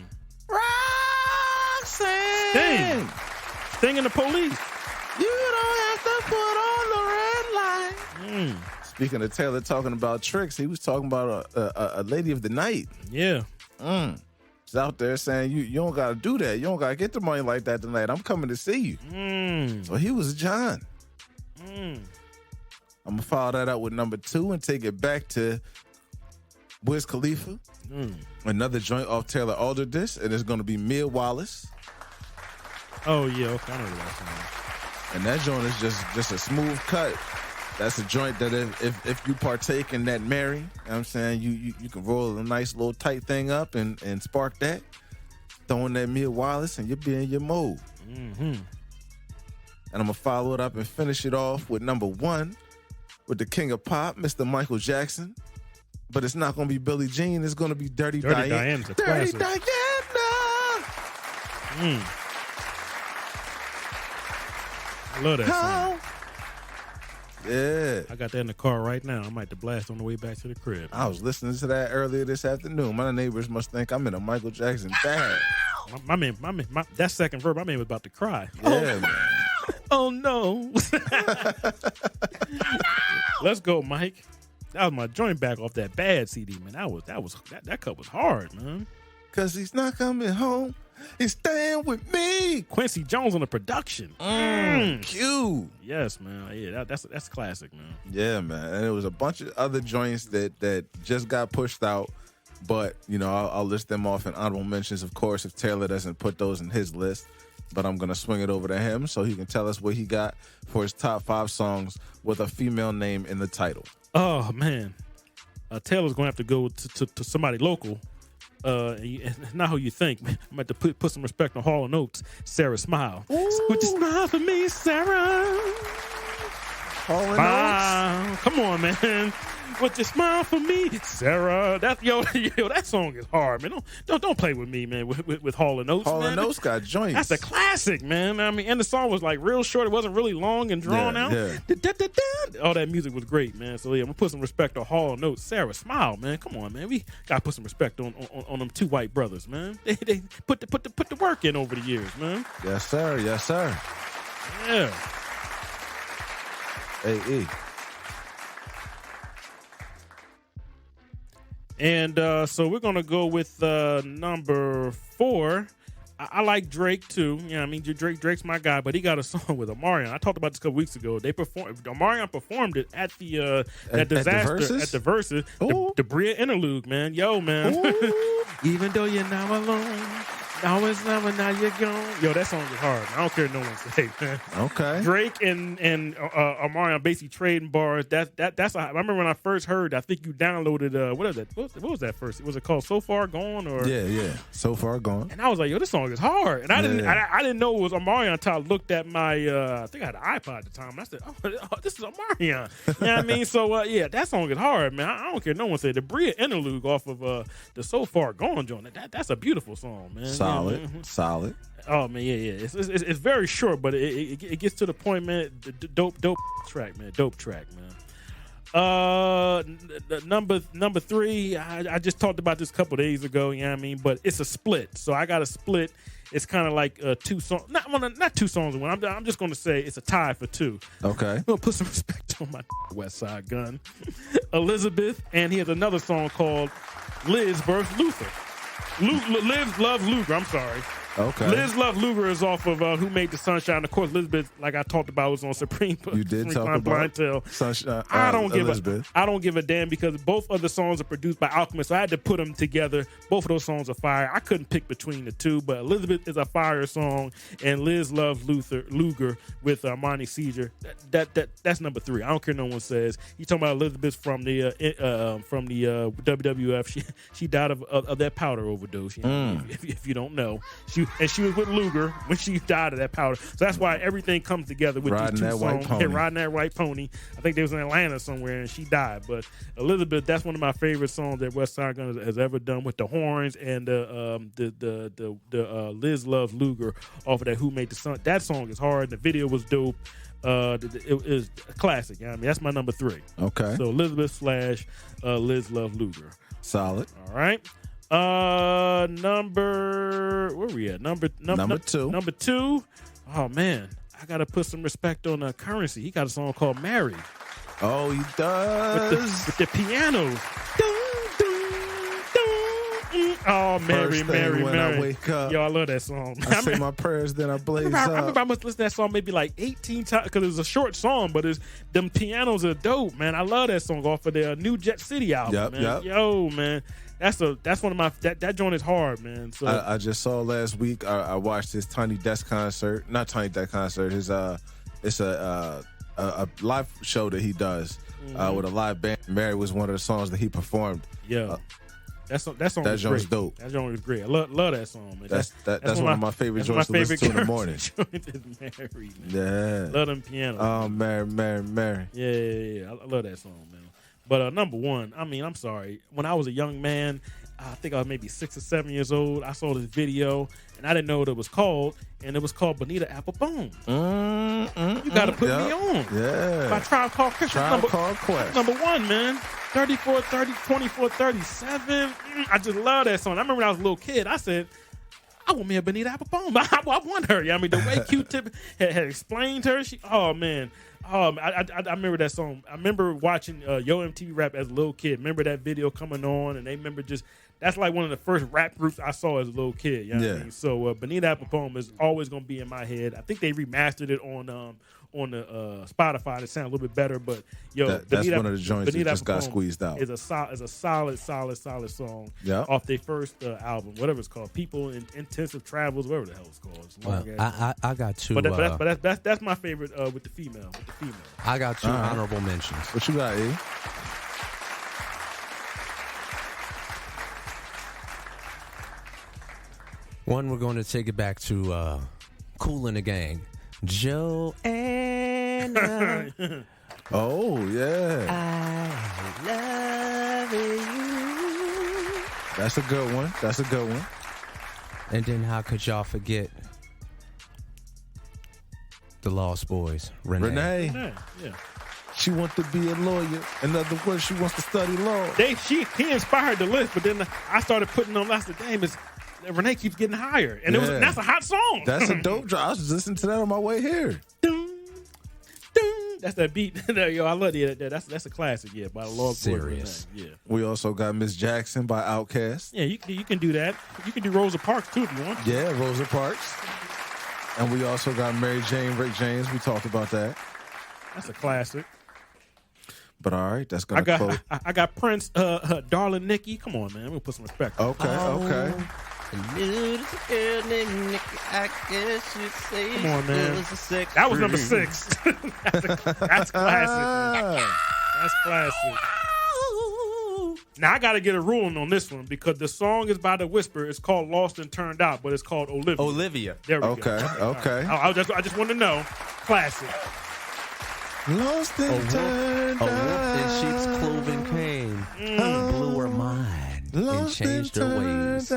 Sting and the Police.
You don't have to put on the red light. Speaking of Taylor talking about tricks, he was talking about a lady of the night.
Yeah.
She's out there saying, you don't got to do that. You don't got to get the money like that tonight. I'm coming to see you. So he was John. I'm going to follow that up with number 2 and take it back to Wiz Khalifa. Another joint off Taylor Alderdice, and it's going to be Mia Wallace.
Oh, yeah. Okay, I know that song.
And that joint is just a smooth cut. That's a joint that if you partake in that Mary, you know what I'm saying, you can roll a nice little tight thing up and spark that, throw in that Mia Wallace, and you'll be in your mode. And I'm going to follow it up and finish it off with number 1, with the king of pop, Mr. Michael Jackson. But it's not going to be Billie Jean. It's going to be Dirty Diana.
Diana's a
Dirty
classic.
Diana.
I love that song.
Yeah.
I got that in the car right now. I might have to blast on the way back to the crib.
I was listening to that earlier this afternoon. My neighbors must think I'm in a Michael Jackson bag.
My man, that second verb, my man was about to cry.
Yeah, man.
Oh no. Let's go, Mike. That was my joint back off that bad CD, man. That cut was hard, man.
Cause he's not coming home. He's staying with me.
Quincy Jones on the production.
Q.
Yes, man. Yeah, that's classic, man.
Yeah, man. And there was a bunch of other joints that just got pushed out. But, you know, I'll list them off in honorable mentions, of course, if Taylor doesn't put those in his list. But I'm going to swing it over to him so he can tell us what he got for his top 5 songs with a female name in the title.
Oh, man. Taylor's going to have to go to somebody local It's not who you think. I'm about to put some respect on Hall & Oates. Sarah Smile. Would you smile for me, Sarah?
Hall &
Smile. Come on, man. Would you smile for me, Sarah? That that song is hard, man. Don't play with me, man. With Hall & Oates.
Hall
man.
& Oates got joints.
That's a classic, man. I mean, and the song was like real short. It wasn't really long and drawn out.
Yeah.
All that music was great, man. So yeah, I'm gonna put some respect on Hall & Oates. Sarah Smile, man. Come on, man. We gotta put some respect on them two white brothers, man. They put the work in over the years, man.
Yes, sir. Yes, sir.
Yeah.
AE.
And so we're gonna go with number 4. I like Drake too. Yeah, I mean Drake's my guy, but he got a song with Omarion. I talked about this a couple weeks ago. Omarion performed it at the that disaster at the Versus, the Bria interlude, man. Yo, man. Even though you're now alone, now it's never, now you're gone. Yo, that song is hard. I don't care what no one say, man.
Okay.
Drake and Omarion basically trading bars. That's. I remember when I first heard. I think you downloaded. What is that? What was that first? Was it called So Far Gone or?
Yeah. So Far Gone.
And I was like, yo, this song is hard. And I didn't know it was Omarion until I looked at my. I think I had an iPod at the time. And I said, oh, this is Omarion. You know what I mean? So yeah, that song is hard, man. I don't care. No one said the Bria interlude off of the So Far Gone joint. That's a beautiful song, man.
Solid.
Yeah, man.
Solid.
Oh man, yeah. It's very short, but it gets to the point, man. Dope track, man. Dope track, man. Number 3. I just talked about this a couple days ago. You know what I mean? But it's a split, so I got a split. It's kind of like 2 songs, not 2 songs in one. I'm just gonna say it's a tie for 2.
Okay.
I'm gonna put some respect on my West Side Gun, Elizabeth, and he has another song called Liz vs. Luther. Liz Love Luger. I'm sorry.
Okay.
Liz Love Luger is off of Who Made the Sunshine. Of course, Elizabeth, like I talked about, was on Supreme.
You did talk about Sunshine.
I don't give a damn because both of the songs are produced by Alchemist, so I had to put them together. Both of those songs are fire. I couldn't pick between the two, but Elizabeth is a fire song, and Liz Love Luger with Monty Seizure. That's number 3. I don't care no one says. You talking about Elizabeth from the WWF? She died of that powder overdose. You know, if you don't know, she was with Luger when she died of that powder. So that's why everything comes together with these 2 songs. And riding that white pony. I think they was in Atlanta somewhere and she died. But Elizabeth, that's one of my favorite songs that West Side Gun has ever done with the horns and the Liz Love Luger off of that Who Made the Sun. That song is hard. The video was dope. It is a classic. You know what I mean? That's my number 3.
Okay.
So Elizabeth / Liz Love Luger.
Solid.
All right. Number where we at? Number 2. Number 2. Oh man, I gotta put some respect on Currency. He got a song called "Married."
Oh, he does.
With the piano. Oh, Mary.
I wake up.
Yo, I love that song.
I say my prayers, then I blaze
I
up.
remember I must listen to that song maybe like 18 times because it was a short song, but them pianos are dope, man. I love that song off of their New Jet City album, man.
Yep.
Yo, man. That's one of my that joint is hard, man. So
I just saw last week. I watched his Tiny Desk concert. Not Tiny Desk concert. It's a live show that he does with a live band. Mary was one of the songs that he performed.
Yeah. That song is great.
Dope.
That song is great. I love that song, man.
That's one of my favorite joints to listen to in the morning.
Mary, man.
Yeah.
Love them pianos.
Oh, Mary.
Yeah. I love that song, man. But number 1, I mean, I'm sorry. When I was a young man, I think I was maybe 6 or 7 years old, I saw this video, and I didn't know what it was called, and it was called Bonita Applebone. You got to put me on.
Yeah.
By Tribe Called Quest. Number 1, man. 34, 30, 24, 37. I just love that song. I remember when I was a little kid, I said, I want me a Bonita Applebone. I want her. I mean, the way Q-Tip had explained her, oh, man. I remember that song. I remember watching Yo MTV Rap as a little kid. Remember that video coming on, and they remember that's like one of the first rap groups I saw as a little kid. You know what I mean? So Bonita Applebone is always going to be in my head. I think they remastered it on the Spotify to sound a little bit better, but
that's one of the joints that just got squeezed out.
Is a solid song off their first album, whatever it's called, People in Intensive Travels, whatever the hell it's called. It's
I got 2.
But that's my favorite with the female.
I got 2 honorable mentions.
What you got, E?
One, we're going to take it back to Kool and the Gang. Joanna,
Oh, yeah.
I love you.
That's a good one. That's a good one.
And then how could y'all forget the Lost Boys? Renee.
Yeah.
She wants to be a lawyer. In other words, she wants to study law.
He inspired the list, but then I started putting on. I said, "Damn, Renee keeps getting higher," and that's a hot song.
That's a dope drop. I was listening to that on my way here.
Dun, dun. That's that beat. Yo, I love it. That's a classic. Yeah, by the Lost Boys.
Serious.
Yeah.
We also got Miss Jackson by Outkast.
Yeah, you can do that. You can do Rosa Parks too if you want.
Yeah, Rosa Parks. And we also got Mary Jane, Rick James. We talked about that.
That's a classic.
But all right, that's gonna close.
I got Prince, Darling Nikki. Come on, man. I'm gonna put some respect.
Okay.
Come on, man. That was number 6. That's classic. Man. That's classic. Now I got to get a ruling on this one because the song is by The Whisper. It's called "Lost and Turned Out," but it's called Olivia. There we go.
Okay.
I just want to know. Classic.
Lost and turned
A wolf
out.
in sheep's clothing came, blew her mind, and changed her ways.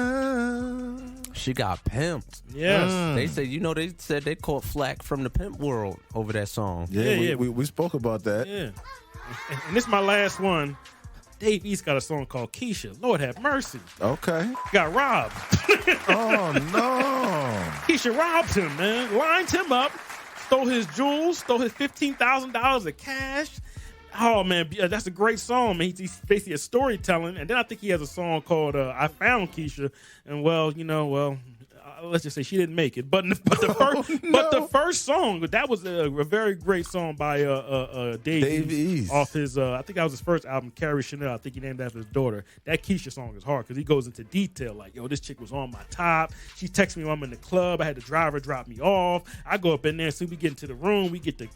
She got pimped.
Yes.
They said they caught flack from the pimp world over that song.
Yeah, we spoke about that.
Yeah. And this is my last one. Dave East got a song called Keisha. Lord have mercy.
Okay.
Got robbed.
Oh, no.
Keisha robbed him, man. Lined him up. Stole his jewels. Stole his $15,000 of cash. Oh, man. That's a great song, man. He's basically a storytelling. And then I think he has a song called I Found Keisha. And, let's just say she didn't make it. But the first song, that was a very great song by Dave East off his I think that was his first album, Carrie Chanel. I think he named after his daughter. That Keisha song is hard because he goes into detail like, yo, this chick was on my top. She texted me when I'm in the club. I had the driver drop me off. I go up in there, so we get into the room. We get the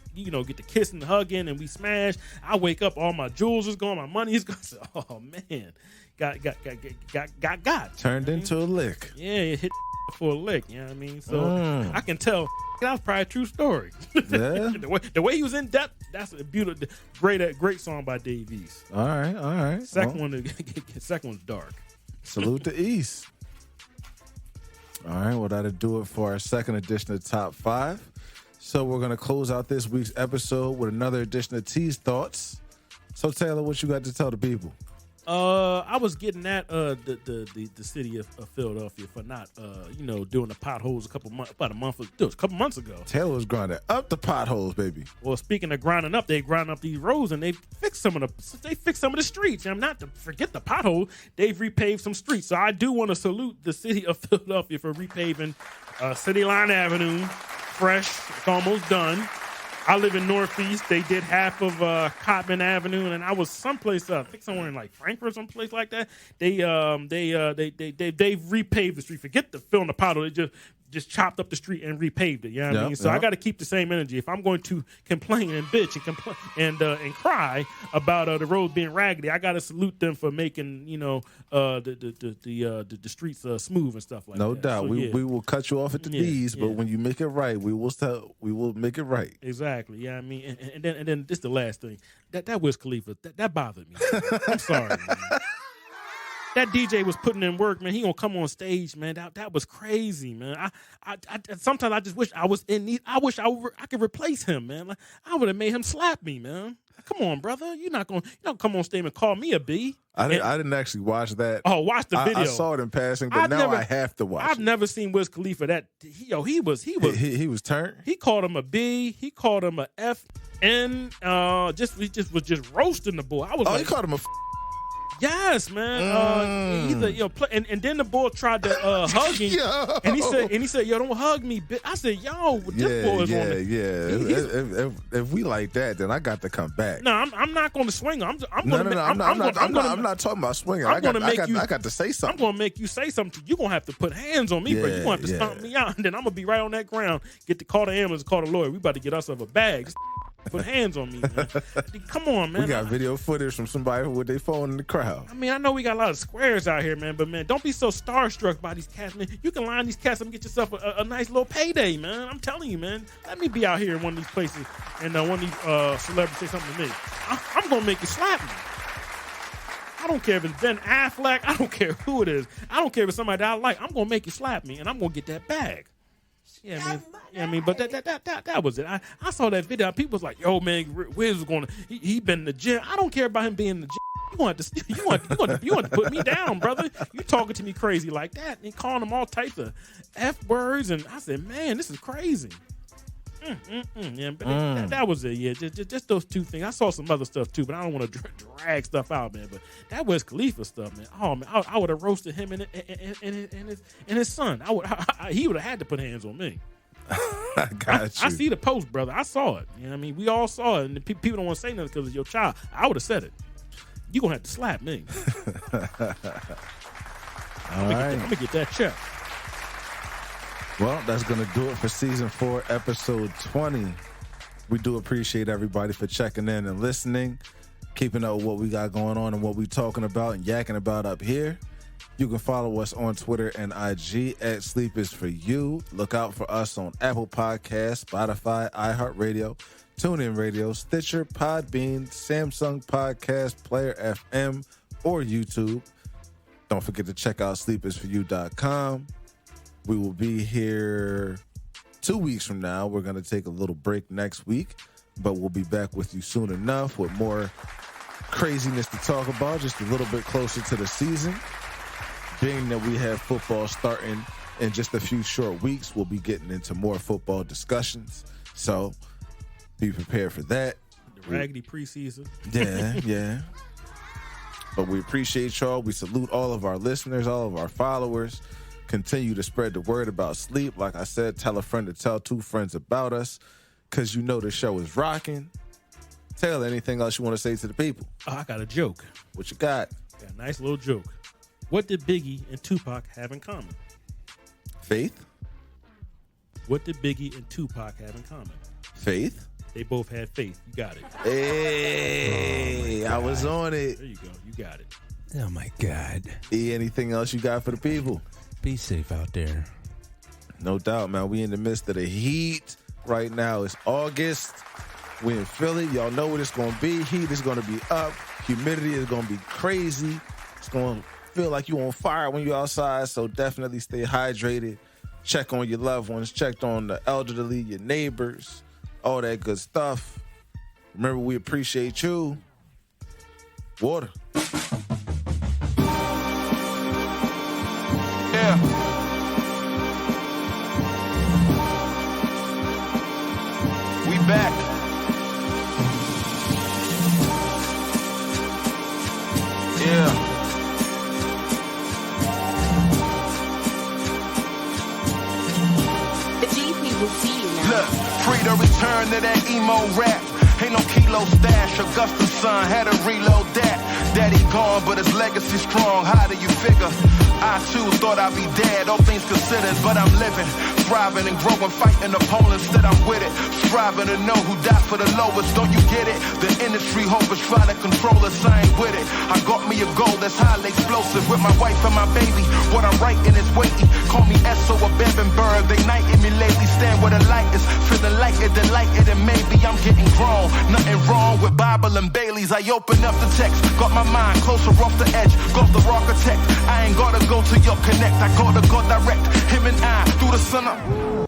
kissing, the hugging, and we smash. I wake up, all my jewels is gone, my money is gone. So, oh man, got
Turned into a lick.
Yeah, it hit for a lick, you know what I mean? So I can tell that was probably a true story.
Yeah.
the way he was in depth, that's a beautiful, great song by Dave East.
All right.
Second one's dark.
Salute to East. All right, well, that'll do it for our second edition of Top 5. So we're going to close out this week's episode with another edition of T's Thoughts. So, Taylor, what you got to tell the people?
I was getting at the city of Philadelphia for not doing the potholes a couple months ago.
Taylor was grinding up the potholes, baby.
Well, speaking of grinding up, they grind up these roads and they fixed some of the streets. And not to forget the pothole, they've repaved some streets. So I do want to salute the city of Philadelphia for repaving City Line Avenue. Fresh, it's almost done. I live in Northeast. They did half of Cotman Avenue, and I was someplace I think somewhere in like Frankfurt, someplace like that. They've repaved the street. Forget the fill in the pothole. They just chopped up the street and repaved it. You know what I mean? So I got to keep the same energy. If I'm going to complain and bitch and cry about the roads being raggedy, I got to salute them for making the streets smooth and stuff like that.
No doubt.
So,
we will cut you off at the knees, but when you make it right, we will make it right.
Exactly. Yeah, I mean, and then this is the last thing. That Wiz Khalifa, that bothered me. I'm sorry, man. That DJ was putting in work, man. He gonna come on stage, man. That was crazy, man. I sometimes I just wish I was in need. I wish I could replace him, man. Like, I would have made him slap me, man. Come on, brother. You don't come on stage and call me a B.
I didn't actually watch that.
Oh, watch the video.
I saw it in passing, but I have to watch it.
I've never seen Wiz Khalifa that. He was
turned.
He called him a B. He called him a F. And he was just roasting the boy. I was
he called him a.
Yes, man. And then the boy tried to hug him, and he said, "Yo, don't hug me, bitch." I said, "Yo, this boy is on it."
Yeah. If we like that, then I got to come back.
No, I'm not going to swing. I'm
not talking about swinging. I got to say something.
I'm going to make you say something. You're going to have to put hands on me, bro. You're going to have to stomp me out, and then I'm going to be right on that ground. Call the ambulance, call the lawyer. We about to get ourselves a bag. put hands on me, man. Come on, man.
We got video footage from somebody with their phone in the crowd.
I mean, I know we got a lot of squares out here, man, but, man, don't be so starstruck by these cats, man. You can line these cats up and get yourself a nice little payday, man. I'm telling you, man. Let me be out here in one of these places and one of these celebrities say something to me. I'm going to make you slap me. I don't care if it's Ben Affleck. I don't care who it is. I don't care if it's somebody that I like. I'm going to make you slap me, and I'm going to get that bag. But that was it. I saw that video. People was like, "Yo, man, Wiz was going. He been in the gym. I don't care about him being in the gym. You want to put me down, brother. You talking to me crazy like that and calling them all types of F words." And I said, "Man, this is crazy." Yeah, but that was it. Yeah, just those two things. I saw some other stuff too, but I don't want to drag stuff out, man. But that Wiz Khalifa stuff, man. Oh man, I would have roasted him and his son. He would have had to put hands on me.
I got you.
I see the post, brother. I saw it. You know what I mean? We all saw it, and the people don't want to say nothing because it's your child. I would have said it. You gonna have to slap me. I'm gonna get that check.
Well, that's going to do it for Season 4, Episode 20. We do appreciate everybody for checking in and listening, keeping up with what we got going on and what we talking about and yakking about up here. You can follow us on Twitter and IG at Sleep Is For You. Look out for us on Apple Podcasts, Spotify, iHeartRadio, TuneIn Radio, Stitcher, Podbean, Samsung Podcast, Player FM, or YouTube. Don't forget to check out sleepisforyou.com. We will be here 2 weeks from now. We're going to take a little break next week, but we'll be back with you soon enough with more craziness to talk about, just a little bit closer to the season. Being that we have football starting in just a few short weeks, we'll be getting into more football discussions. So be prepared for that.
The raggedy preseason.
Yeah. But we appreciate y'all. We salute all of our listeners, all of our followers. Continue to spread the word about sleep. Like I said, tell a friend to tell two friends about us, because you know the show is rocking. Taylor, anything else you want to say to the people?
I got a joke.
What you got?
Got a nice little joke. What did Biggie and Tupac have in common?
Faith?
What did Biggie and Tupac have in common?
Faith?
They both had faith. You got it.
Hey, I was on it.
There you go. You got it.
Oh, my God.
Anything else you got for the people?
Be safe out there.
No doubt, man. We in the midst of the heat right now. It's August. We in Philly. Y'all know what it's going to be. Heat is going to be up. Humidity is going to be crazy. It's going to feel like you on fire when you're outside, so definitely stay hydrated. Check on your loved ones. Check on the elderly, your neighbors, all that good stuff. Remember, we appreciate you. Water.
Yeah. We back. Yeah.
The GP will see you now.
Look, free to return to that emo rap. Ain't no kilo stash. Augustus' son had to reload that. Daddy gone, but his legacy strong. How do you figure? I too thought I'd be dead, all things considered, but I'm living, thriving and growing, fighting opponents that I'm with it. Striving to know who died for the lowest, don't you get it? The industry hope is trying to control us, I ain't with it. I got me a goal that's highly explosive with my wife and my baby. What I'm writing is weighty. Call me S.O. or Bebenberg, they knighting me lately. Stand where the light is, feeling like it, delighted, and maybe I'm getting grown. Nothing wrong with Bible and Baileys. I open up the text, got my mind closer off the edge. Got the architect, I ain't gotta go to your connect. I gotta go direct, him and I through the sun up.